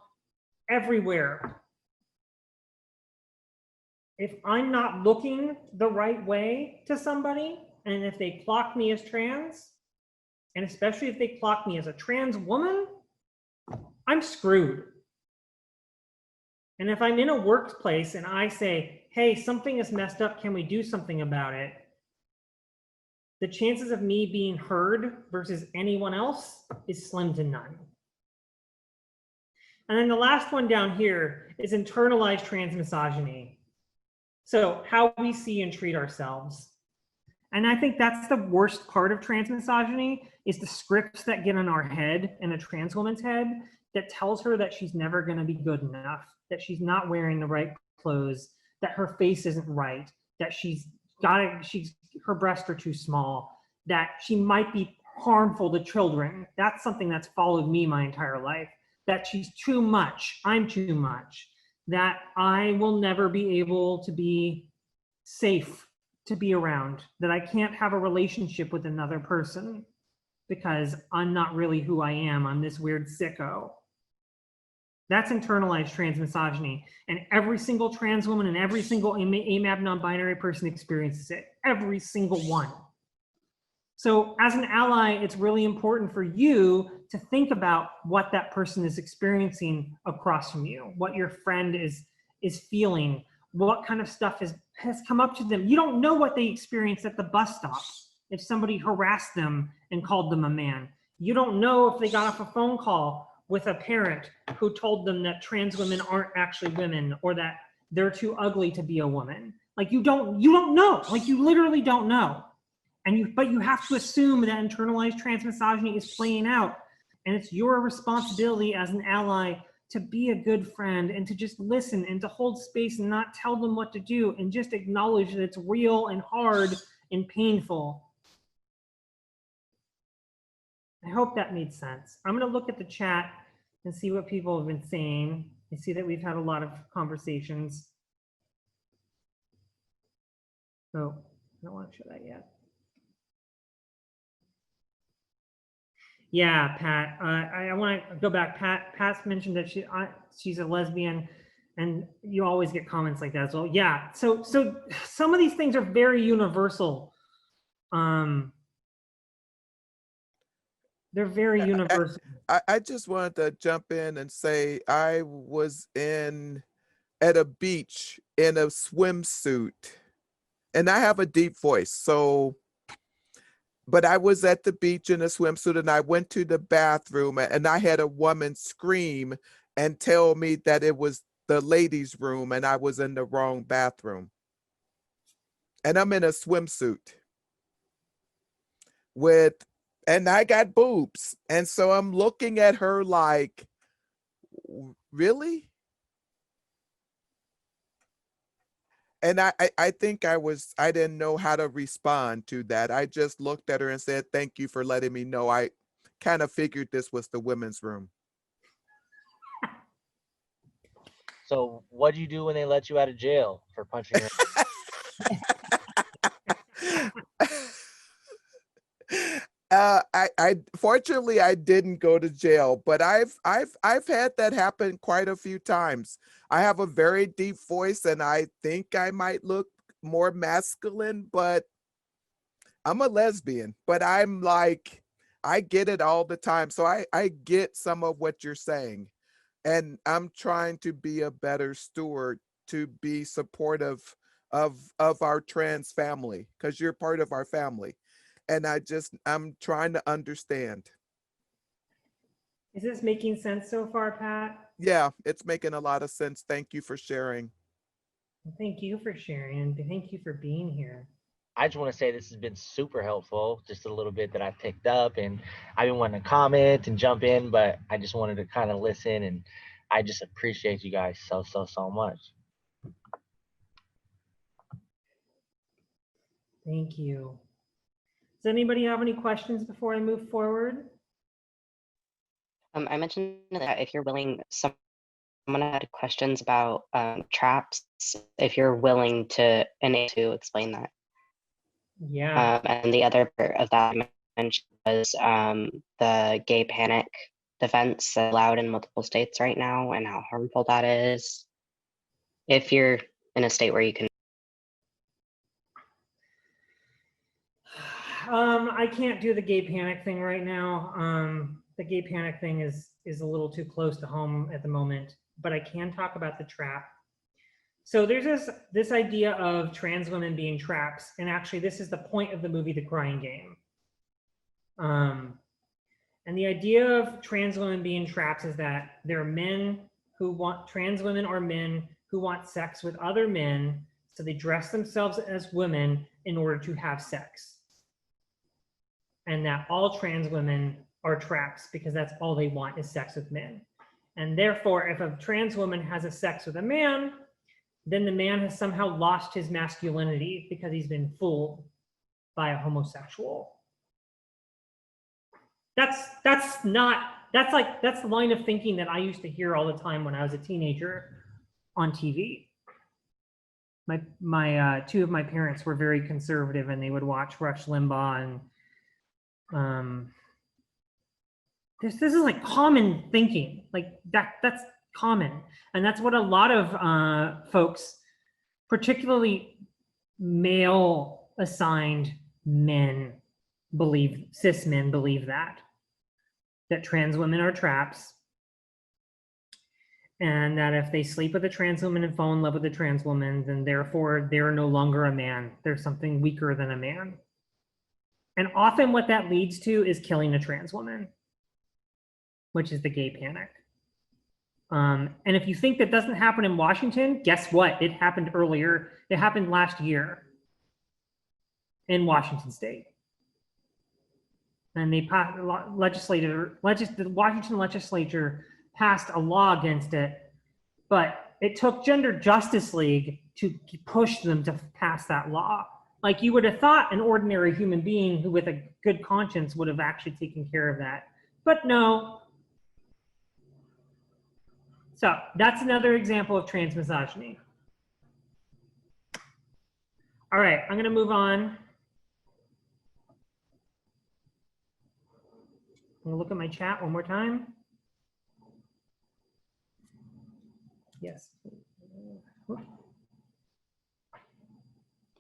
everywhere. If I'm not looking the right way to somebody, and if they clock me as trans, and especially if they clock me as a trans woman, I'm screwed. And if I'm in a workplace and I say, hey, something is messed up, can we do something about it? The chances of me being heard versus anyone else is slim to none. And then the last one down here is internalized trans misogyny. So how we see and treat ourselves. And I think that's the worst part of trans misogyny, is the scripts that get in our head, in a trans woman's head, that tells her that she's never going to be good enough, that she's not wearing the right clothes, that her face isn't right, that her breasts are too small, that she might be harmful to children. That's something that's followed me my entire life, that she's too much, I'm too much, that I will never be able to be safe to be around, that I can't have a relationship with another person because I'm not really who I am. I'm this weird sicko. That's internalized trans misogyny. And every single trans woman and every single AMAB non-binary person experiences it. Every single one. So as an ally, it's really important for you to think about what that person is experiencing across from you, what your friend is feeling, what kind of stuff has come up to them. You don't know what they experienced at the bus stop if somebody harassed them and called them a man. You don't know if they got off a phone call with a parent who told them that trans women aren't actually women or that they're too ugly to be a woman. Like you don't know, like you literally don't know. But you have to assume that internalized trans misogyny is playing out. And it's your responsibility as an ally to be a good friend and to just listen and to hold space and not tell them what to do and just acknowledge that it's real and hard and painful. I hope that made sense. I'm going to look at the chat and see what people have been saying. I see that we've had a lot of conversations. Oh, I don't want to show that yet. Yeah, Pat. I want to go back. Pat's mentioned that she's a lesbian, and you always get comments like that as well. Yeah. So some of these things are very universal. They're very universal. I just wanted to jump in and say I was at a beach in a swimsuit, and I have a deep voice, so. But I was at the beach in a swimsuit and I went to the bathroom and I had a woman scream and tell me that it was the ladies' room and I was in the wrong bathroom. And I'm in a swimsuit and I got boobs. And so I'm looking at her like, really? And I think I didn't know how to respond to that. I just looked at her and said, thank you for letting me know. I kind of figured this was the women's room. So what do you do when they let you out of jail for punching her? I fortunately I didn't go to jail, but I've had that happen quite a few times. I have a very deep voice and I think I might look more masculine, but I'm a lesbian, but I'm like, I get it all the time. So I get some of what you're saying, and I'm trying to be a better steward, to be supportive of our trans family, because you're part of our family. And I'm trying to understand. Is this making sense so far, Pat? Yeah, it's making a lot of sense. Thank you for sharing. Thank you for sharing, and thank you for being here. I just want to say this has been super helpful, just a little bit that I picked up, and I've been wanting to comment and jump in, but I just wanted to kind of listen, and I just appreciate you guys so much. Thank you. Does anybody have any questions before I move forward? I mentioned that if you're willing, someone had questions about traps, if you're willing to explain that. Yeah. And the other part of that I mentioned was the gay panic defense allowed in multiple states right now and how harmful that is. If you're in a state where you can. I can't do the gay panic thing right now. The gay panic thing is a little too close to home at the moment, but I can talk about the trap. So there's this idea of trans women being traps, and actually this is the point of the movie The Crying Game. And the idea of trans women being traps is that there are men who want, trans women are men who want sex with other men, so they dress themselves as women in order to have sex. And that all trans women are traps because that's all they want is sex with men. And therefore, if a trans woman has a sex with a man, then the man has somehow lost his masculinity because he's been fooled by a homosexual. That's the line of thinking that I used to hear all the time when I was a teenager on TV. Two of my parents were very conservative and they would watch Rush Limbaugh, and this is like common thinking, like that's common. And that's what a lot of folks, particularly male assigned men, believe, cis men believe that trans women are traps, and that if they sleep with a trans woman and fall in love with a trans woman, then therefore they're no longer a man. They're something weaker than a man. And often what that leads to is killing a trans woman. which is the gay panic. And if you think that doesn't happen in Washington, guess what? It happened earlier. It happened last year in Washington State. And they passed, the Washington legislature passed a law against it, but it took Gender Justice League to push them to pass that law. Like, you would have thought an ordinary human being who with a good conscience would have actually taken care of that, but no. So that's another example of transmisogyny. All right, I'm gonna move on. I'm gonna look at my chat one more time. Yes.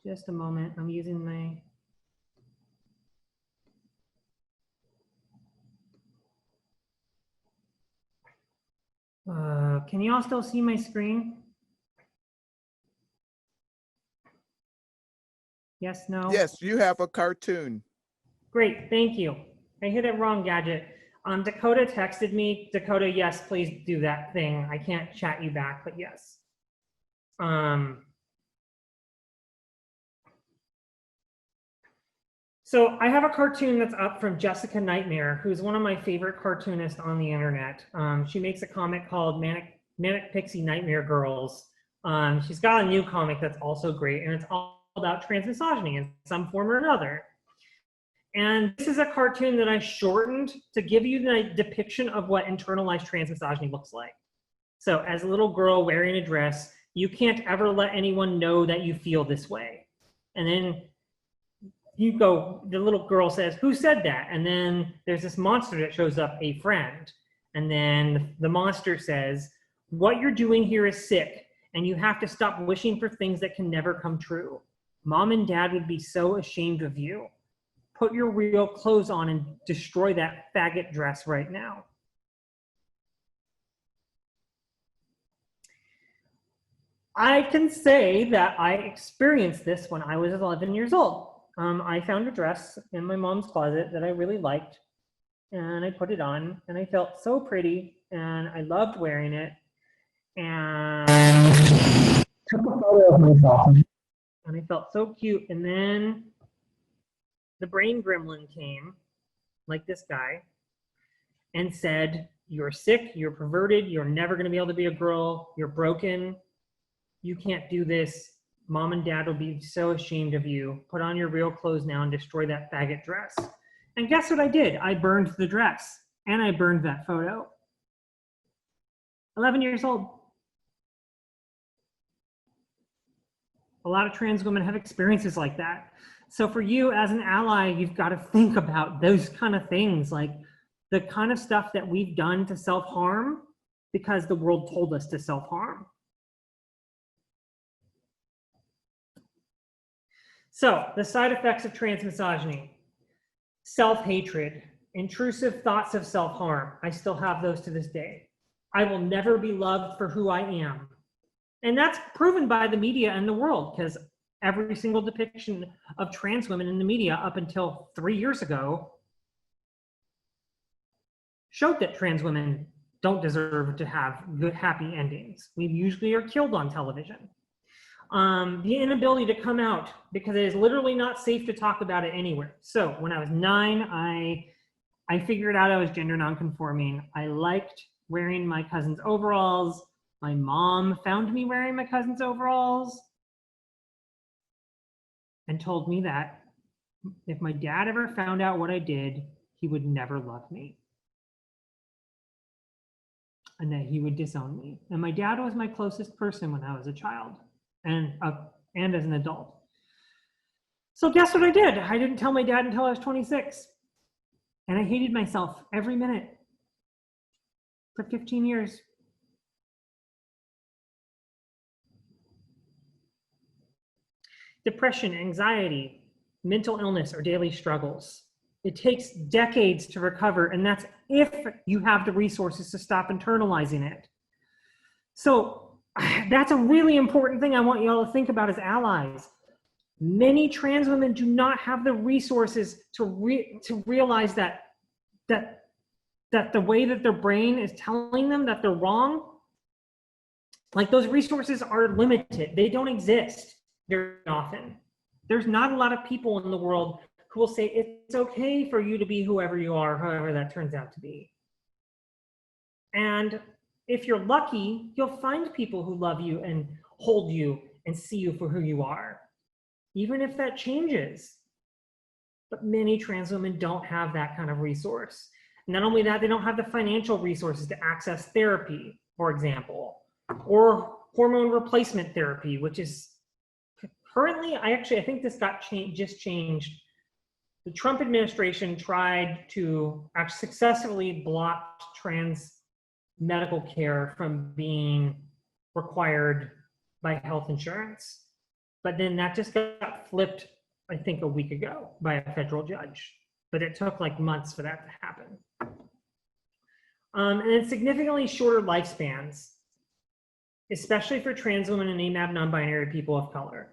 Just a moment, I'm using my. Can you all still see my screen? Yes, no? Yes, you have a cartoon. Great, thank you. I hit it wrong, Gadget. Dakota texted me. Dakota, yes, please do that thing. I can't chat you back, but yes. So I have a cartoon that's up from Jessica Nightmare, who's one of my favorite cartoonists on the internet. She makes a comic called Manic Pixie Nightmare Girls. She's got a new comic that's also great, and it's all about transmisogyny in some form or another. And this is a cartoon that I shortened to give you the depiction of what internalized transmisogyny looks like. So as a little girl wearing a dress, you can't ever let anyone know that you feel this way. And then you go, the little girl says, "Who said that?" And then there's this monster that shows up, a friend. And then the monster says, "What you're doing here is sick, and you have to stop wishing for things that can never come true. Mom and Dad would be so ashamed of you. Put your real clothes on and destroy that faggot dress right now." I can say that I experienced this when I was 11 years old. I found a dress in my mom's closet that I really liked, and I put it on, and I felt so pretty, and I loved wearing it, and I took a photo of myself, and I felt so cute. And then the brain gremlin came, like this guy, and said, "You're sick, you're perverted, you're never gonna be able to be a girl, you're broken, you can't do this. Mom and Dad will be so ashamed of you. Put on your real clothes now and destroy that faggot dress." And guess what I did? I burned the dress, and I burned that photo. 11 years old. A lot of trans women have experiences like that. So for you as an ally, you've got to think about those kind of things, like the kind of stuff that we've done to self-harm because the world told us to self-harm. So the side effects of transmisogyny: self-hatred, intrusive thoughts of self-harm. I still have those to this day. I will never be loved for who I am. And that's proven by the media and the world, because every single depiction of trans women in the media up until 3 years ago showed that trans women don't deserve to have good, happy endings. We usually are killed on television. The inability to come out, because it is literally not safe to talk about it anywhere. So when I was 9, I figured out I was gender nonconforming. I liked wearing my cousin's overalls. My mom found me wearing my cousin's overalls and told me that if my dad ever found out what I did, he would never love me, and that he would disown me. And my dad was my closest person when I was a child and as an adult. So guess what I did? I didn't tell my dad until I was 26. And I hated myself every minute for 15 years. Depression, anxiety, mental illness, or daily struggles. It takes decades to recover, and that's if you have the resources to stop internalizing it. So that's a really important thing I want you all to think about as allies. Many trans women do not have the resources to realize that that the way that their brain is telling them that they're wrong, like those resources are limited. They don't exist very often. There's not a lot of people in the world who will say it's okay for you to be whoever you are, however that turns out to be. And if you're lucky, you'll find people who love you and hold you and see you for who you are, even if that changes. But many trans women don't have that kind of resource. Not only that, they don't have the financial resources to access therapy, for example, or hormone replacement therapy, which is currently, I think this got just changed. The Trump administration tried to actually successfully block trans medical care from being required by health insurance. But then that just got flipped, I think, a week ago by a federal judge. But it took like months for that to happen. And then significantly shorter lifespans, especially for trans women and AMAB non-binary people of color.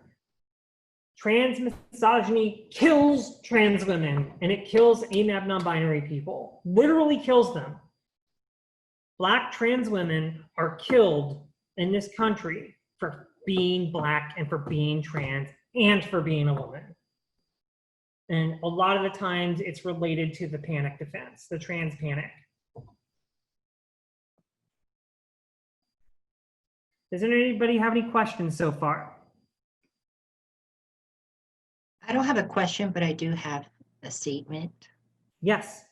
Trans misogyny kills trans women, and it kills AMAB non-binary people, literally kills them. Black trans women are killed in this country for being Black and for being trans and for being a woman. And a lot of the times it's related to the panic defense, the trans panic. Does anybody have any questions so far? I don't have a question, but I do have a statement. Yes.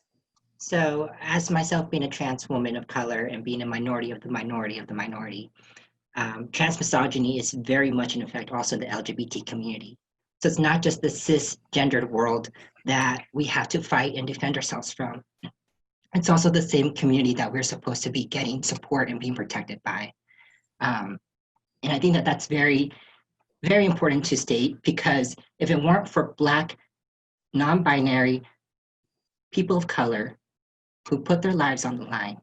So as myself being a trans woman of color and being a minority of the minority of the minority, trans misogyny is very much in effect also in the LGBT community. So it's not just the cisgendered world that we have to fight and defend ourselves from. It's also the same community that we're supposed to be getting support and being protected by. And I think that that's very, very important to state, because if it weren't for Black, non-binary people of color who put their lives on the line,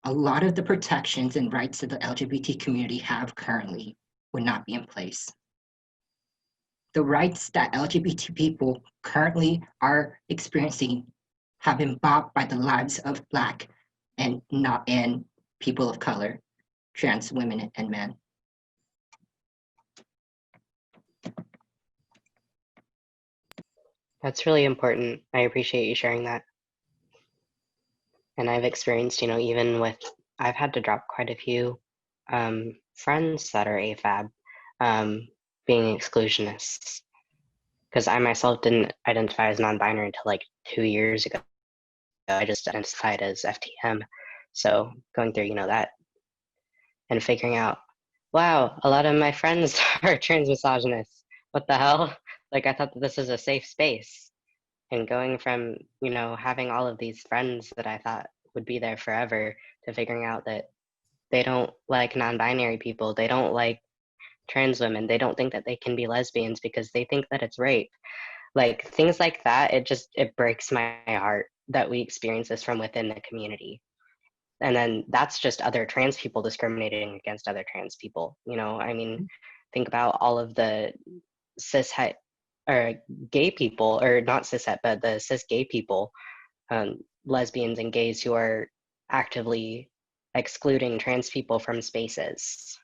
a lot of the protections and rights that the LGBT community have currently would not be in place. The rights that LGBT people currently are experiencing have been bought by the lives of Black and people of color, trans women and men. That's really important. I appreciate you sharing that. And I've experienced, even with, I've had to drop quite a few friends that are AFAB being exclusionists. Because I myself didn't identify as non-binary until like 2 years ago. I just identified as FTM. So going through, that and figuring out, wow, a lot of my friends are trans misogynists. What the hell? Like, I thought that this was a safe space. And going from, having all of these friends that I thought would be there forever to figuring out that they don't like non-binary people. They don't like trans women. They don't think that they can be lesbians because they think that it's rape. Like, things like that, it breaks my heart that we experience this from within the community. And then that's just other trans people discriminating against other trans people. Think about all of the cishet or gay people, or not cishet, but the cis gay people, lesbians and gays who are actively excluding trans people from spaces.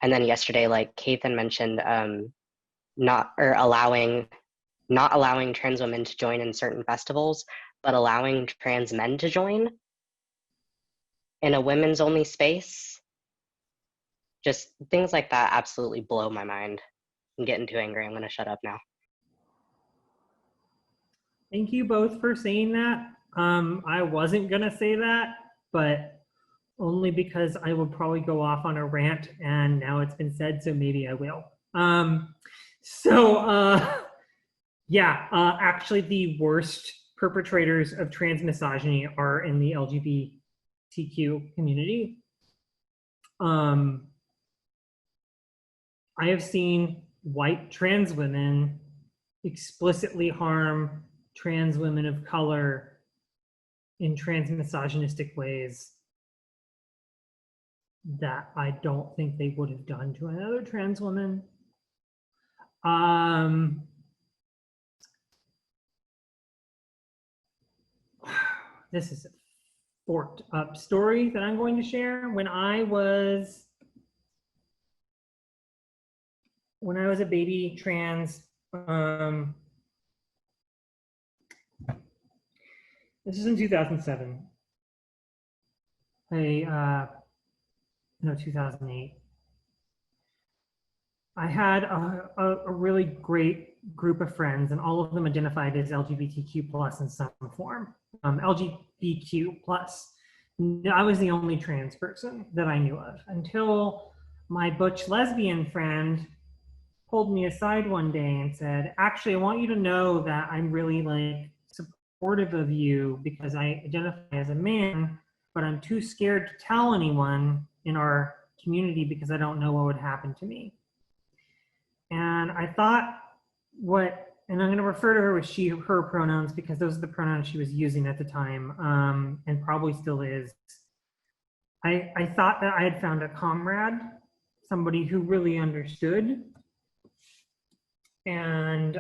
And then yesterday, like Kathan mentioned, not allowing trans women to join in certain festivals, but allowing trans men to join in a women's only space. Just things like that absolutely blow my mind. I'm getting too angry. I'm going to shut up now. Thank you both for saying that. I wasn't going to say that, but only because I would probably go off on a rant, and now it's been said, so maybe I will. Actually the worst perpetrators of trans misogyny are in the LGBTQ community. I have seen white trans women explicitly harm trans women of color in trans misogynistic ways that I don't think they would have done to another trans woman. this is a forked up story that I'm going to share. When I was a baby trans, this is in 2007. No, 2008. I had a really great group of friends, and all of them identified as LGBTQ plus in some form. LGBTQ plus. I was the only trans person that I knew of until my butch lesbian friend pulled me aside one day and said, actually, I want you to know that I'm really like supportive of you because I identify as a man, but I'm too scared to tell anyone in our community because I don't know what would happen to me. And I thought and I'm going to refer to her with she, her pronouns because those are the pronouns she was using at the time, and probably still is. I thought that I had found a comrade, somebody who really understood and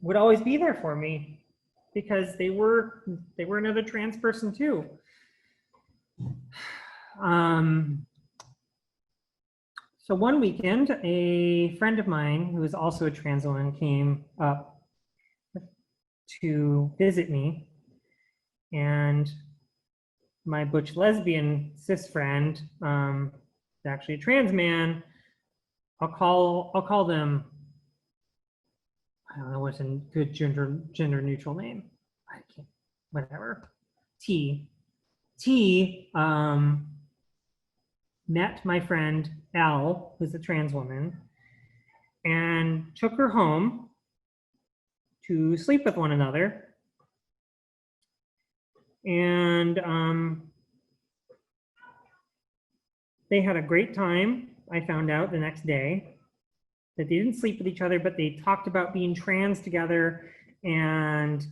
would always be there for me because they were another trans person too. So one weekend, a friend of mine who is also a trans woman came up to visit me, and my butch lesbian cis friend, is actually a trans man. I'll call them, I don't know what's a good gender neutral name. I can't, whatever. T met my friend L, who's a trans woman, and took her home to sleep with one another. And they had a great time. I found out the next day that they didn't sleep with each other, but they talked about being trans together, and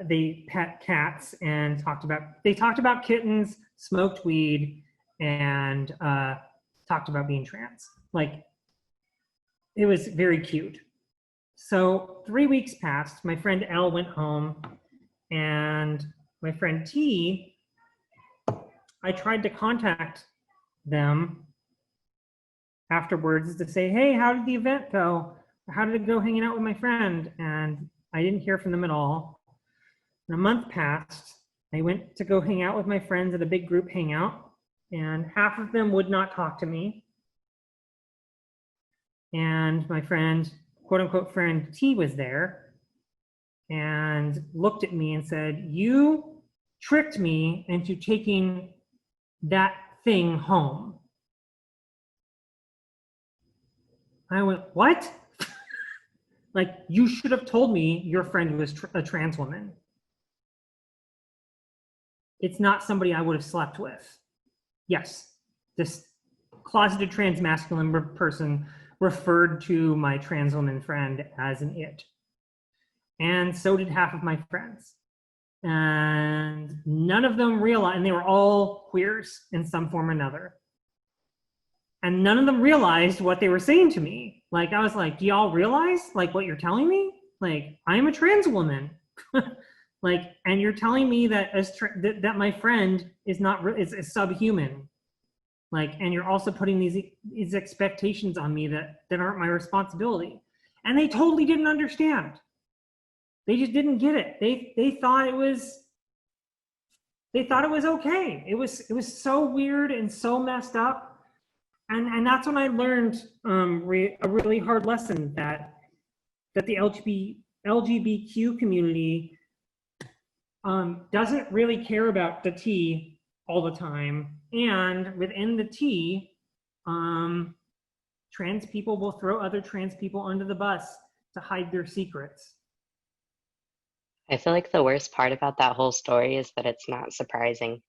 they pet cats and talked about kittens, smoked weed, and talked about being trans. Like, it was very cute. So 3 weeks passed. My friend L went home, and my friend T, I tried to contact them afterwards to say, hey, how did the event go? How did it go hanging out with my friend? And I didn't hear from them at all. And a month passed. I went to go hang out with my friends at a big group hangout, and half of them would not talk to me. And my friend, quote unquote friend T, was there and looked at me and said, you tricked me into taking that thing home. I went, what? Like, you should have told me your friend was a trans woman. It's not somebody I would have slept with. Yes, this closeted trans masculine person referred to my trans woman friend as an it. And so did half of my friends. And none of them realized, and they were all queers in some form or another. And none of them realized what they were saying to me. Like, I was like, do y'all realize like what you're telling me? Like, I'm a trans woman. Like, and you're telling me that that my friend is is subhuman. Like, and you're also putting these expectations on me that aren't my responsibility. And they totally didn't understand. They just didn't get it. They thought it was okay. It was so weird and so messed up. And that's when I learned a really hard lesson that the LGBTQ community doesn't really care about the T all the time. And within the T, trans people will throw other trans people under the bus to hide their secrets. I feel like the worst part about that whole story is that it's not surprising.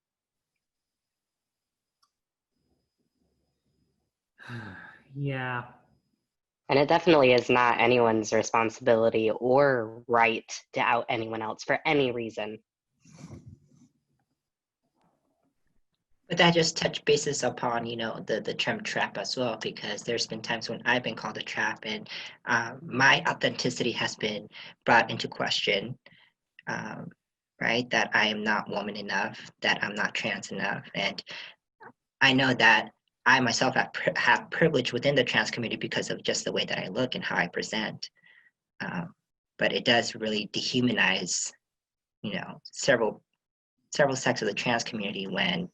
Yeah. And it definitely is not anyone's responsibility or right to out anyone else for any reason. But that just touched bases upon, you know, the term trap as well, because there's been times when I've been called a trap, and my authenticity has been brought into question, right? That I am not woman enough, that I'm not trans enough. And I know that I myself have privilege within the trans community because of just the way that I look and how I present. But it does really dehumanize, several sects of the trans community when,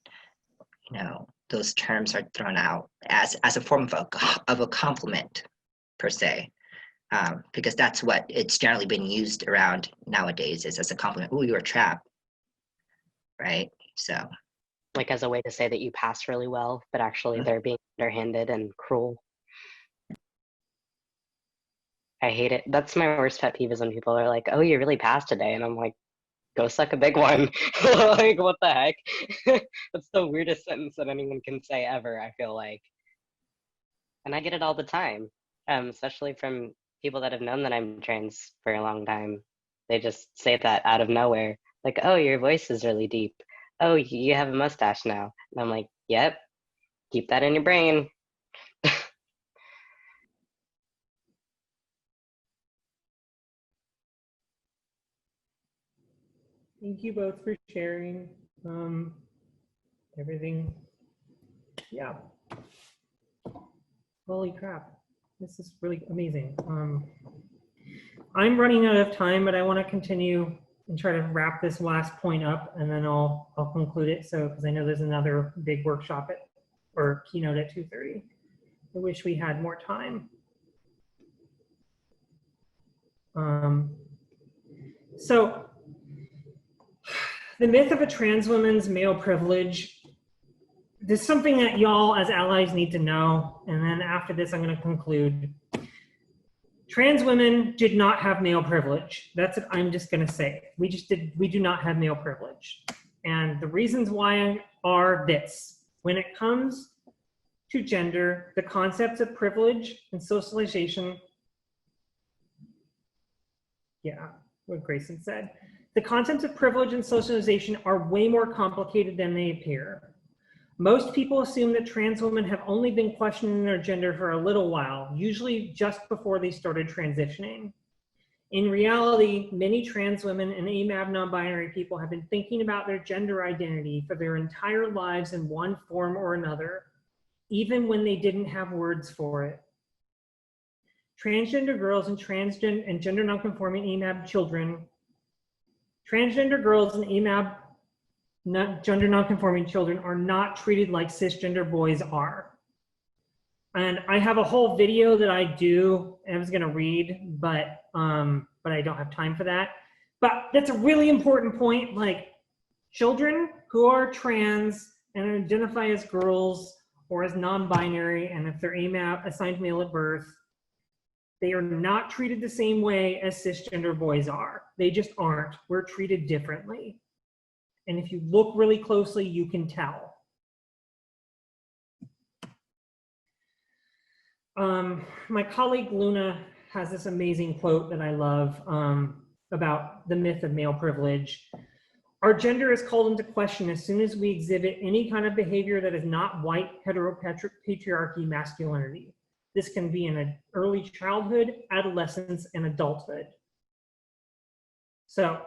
those terms are thrown out as a form of a compliment per se. Because that's what it's generally been used around nowadays, is as a compliment. Oh, you're a trap, right? So, like as a way to say that you pass really well, but actually they're being underhanded and cruel. I hate it. That's my worst pet peeve, is when people are like, "Oh, you really passed today," and I'm like, "Go suck a big one." Like, what the heck? That's the weirdest sentence that anyone can say ever, I feel like. And I get it all the time, especially from people that have known that I'm trans for a long time. They just say that out of nowhere. Like, "Oh, your voice is really deep. Oh, you have a mustache now." And I'm like, "Yep, keep that in your brain." Thank you both for sharing everything. Yeah. Holy crap. This is really amazing. I'm running out of time, but I want to continue and try to wrap this last point up, and then I'll conclude it. So, because I know there's another big workshop or keynote at 2:30. I wish we had more time. So the myth of a trans woman's male privilege, there's something that y'all as allies need to know. And then after this, I'm going to conclude. Trans women did not have male privilege. That's what I'm just going to say. We do not have male privilege. And the reasons why are this. When it comes to gender, the concepts of privilege and socialization, yeah, what Grayson said. The concepts of privilege and socialization are way more complicated than they appear. Most people assume that trans women have only been questioning their gender for a little while, usually just before they started transitioning. In reality, many trans women and AMAB non-binary people have been thinking about their gender identity for their entire lives in one form or another, even when they didn't have words for it. Transgender girls and gender nonconforming AMAB children, transgender girls and AMAB gender nonconforming children are not treated like cisgender boys are. And I have a whole video that I do, and I was gonna read, but I don't have time for that. But that's a really important point. Like, children who are trans and identify as girls or as non-binary, and if they're AMAB assigned male at birth, they are not treated the same way as cisgender boys are. They just aren't. We're treated differently. And if you look really closely, you can tell. My colleague Luna has this amazing quote that I love about the myth of male privilege. Our gender is called into question as soon as we exhibit any kind of behavior that is not white heteropatriarchy masculinity. This can be in early childhood, adolescence, and adulthood. So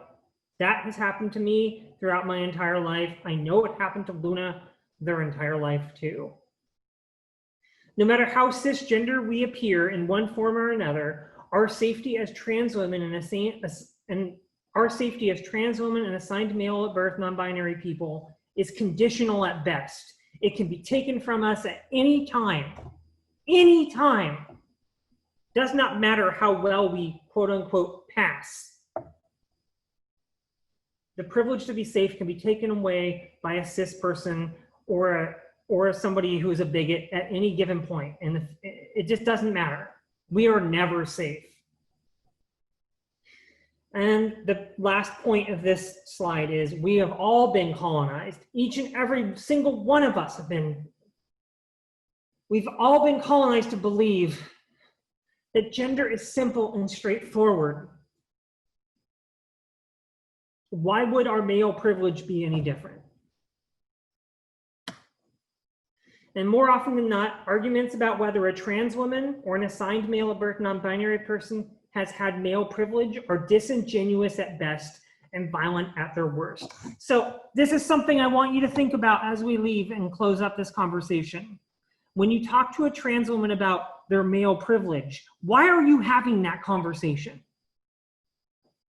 that has happened to me throughout my entire life. I know it happened to Luna their entire life too. No matter how cisgender we appear in one form or another, our safety as trans women and assigned male at birth non-binary people is conditional at best. It can be taken from us at any time. Any time. Does not matter how well we quote unquote pass. The privilege to be safe can be taken away by a cis person or somebody who is a bigot at any given point. And it just doesn't matter. We are never safe. And the last point of this slide is we have all been colonized. Each and every single one of us have been. We've all been colonized to believe that gender is simple and straightforward. Why would our male privilege be any different? And more often than not, arguments about whether a trans woman or an assigned male at birth non-binary person has had male privilege are disingenuous at best, and violent at their worst. So this is something I want you to think about as we leave and close up this conversation. When you talk to a trans woman about their male privilege, why are you having that conversation?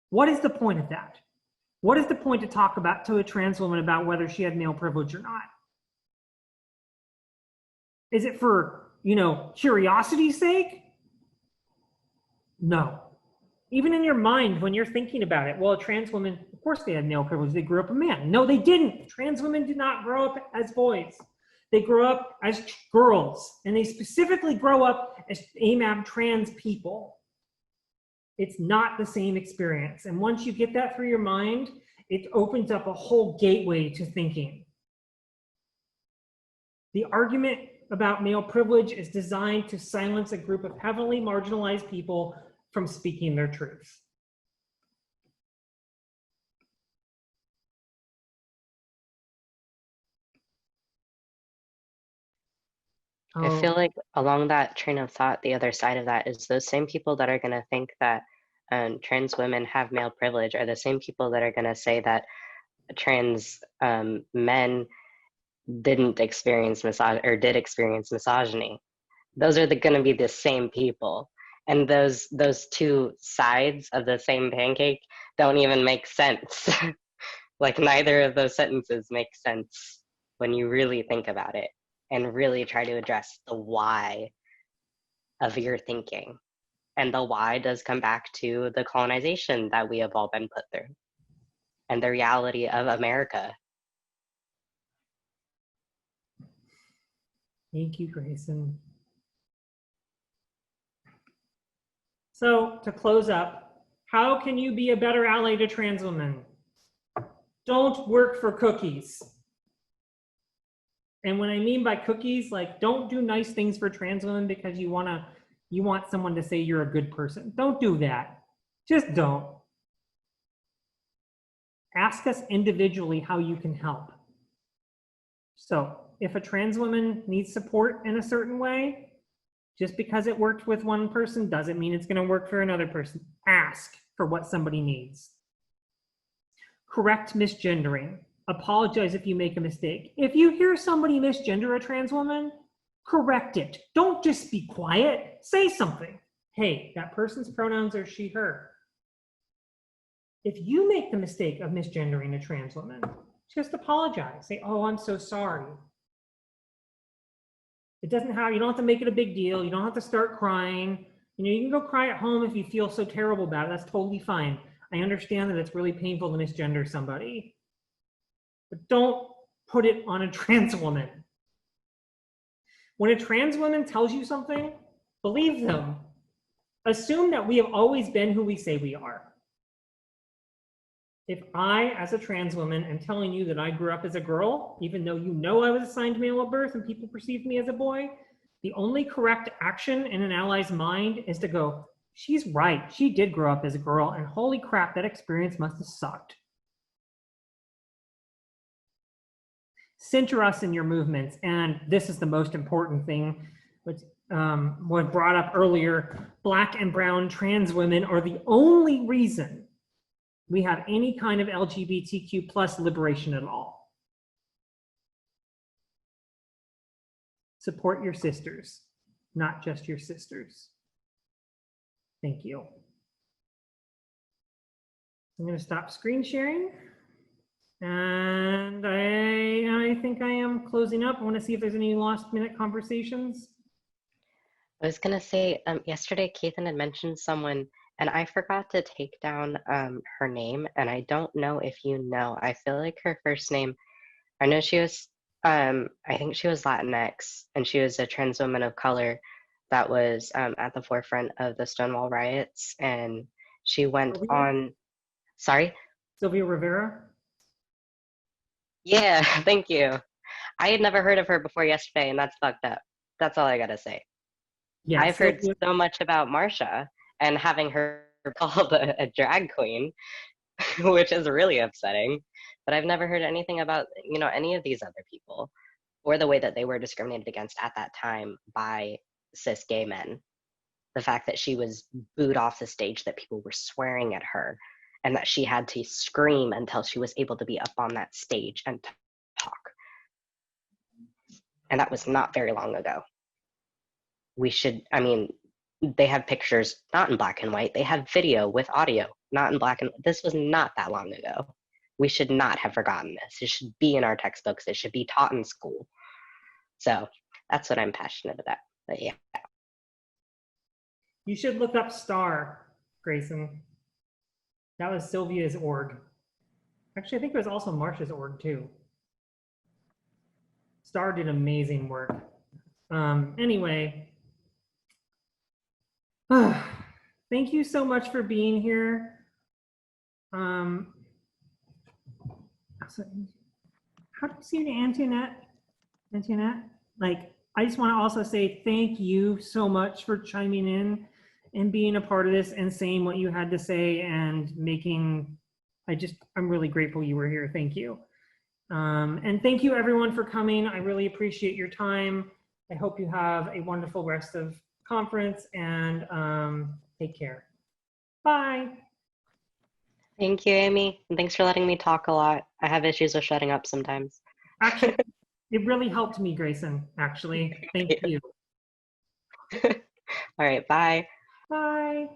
What is the point of that? What is the point to talk about to a trans woman about whether she had male privilege or not? Is it for, curiosity's sake? No. Even in your mind, when you're thinking about it, well, a trans woman, of course they had male privilege. They grew up a man. No, they didn't. Trans women did not grow up as boys. They grew up as girls, and they specifically grow up as AMAB trans people. It's not the same experience. And once you get that through your mind, it opens up a whole gateway to thinking. The argument about male privilege is designed to silence a group of heavily marginalized people from speaking their truth. I feel like along that train of thought, the other side of that is those same people that are going to think that trans women have male privilege are the same people that are going to say that trans men didn't experience or did experience misogyny. Those are going to be the same people. And those two sides of the same pancake don't even make sense. Like neither of those sentences make sense when you really think about it and really try to address the why of your thinking. And the why does come back to the colonization that we have all been put through and the reality of America. Thank you, Grayson. So to close up, how can you be a better ally to trans women? Don't work for cookies. And what I mean by cookies, like don't do nice things for trans women because you want someone to say you're a good person. Don't do that. Just don't. Ask us individually how you can help. So if a trans woman needs support in a certain way, just because it worked with one person doesn't mean it's going to work for another person. Ask for what somebody needs. Correct misgendering. Apologize if you make a mistake. If you hear somebody misgender a trans woman, correct it. Don't just be quiet. Say something. Hey, that person's pronouns are she, her. If you make the mistake of misgendering a trans woman, just apologize. Say, oh, I'm so sorry. You don't have to make it a big deal. You don't have to start crying. You can go cry at home if you feel so terrible about it. That's totally fine. I understand that it's really painful to misgender somebody, but don't put it on a trans woman. When a trans woman tells you something, believe them. Assume that we have always been who we say we are. If I, as a trans woman, am telling you that I grew up as a girl, even though I was assigned male at birth and people perceived me as a boy, the only correct action in an ally's mind is to go, she's right, she did grow up as a girl, and holy crap, that experience must have sucked. Center us in your movements, and this is the most important thing, which was brought up earlier. Black and brown trans women are the only reason we have any kind of LGBTQ plus liberation at all. Support your sisters, not just your sisters. Thank you. I'm going to stop screen sharing. And I think I am closing up. I want to see if there's any last minute conversations. I was going to say, yesterday, Keithan had mentioned someone, and I forgot to take down her name, and I don't know if you know. I feel like her first name, I know she was, I think she was Latinx, and she was a trans woman of color that was at the forefront of the Stonewall riots, and she went on, sorry? Sylvia Rivera? Yeah, thank you. I had never heard of her before yesterday, and that's fucked up. That's all I gotta say. Yeah, I've heard so much about Marsha and having her called a drag queen, which is really upsetting. But I've never heard anything about, any of these other people or the way that they were discriminated against at that time by cis gay men. The fact that she was booed off the stage, that people were swearing at her and that she had to scream until she was able to be up on that stage and talk. And that was not very long ago. We should, I mean, they have pictures not in black and white. They have video with audio, not in black and this was not that long ago. We should not have forgotten this. It should be in our textbooks. It should be taught in school. So that's what I'm passionate about. But yeah. You should look up STAR, Grayson. That was Sylvia's org. Actually, I think it was also Marsha's org too. STAR did amazing work. Anyway, thank you so much for being here. So, how do you see the Antoinette? Antoinette? Like, I just want to also say thank you so much for chiming in and being a part of this and saying what you had to say and making, I'm really grateful you were here. Thank you. And thank you everyone for coming. I really appreciate your time. I hope you have a wonderful rest of conference and take care. Bye. Thank you, Amy. And thanks for letting me talk a lot. I have issues with shutting up sometimes. Actually, it really helped me, Grayson, actually. Thank you. All right, bye. Bye.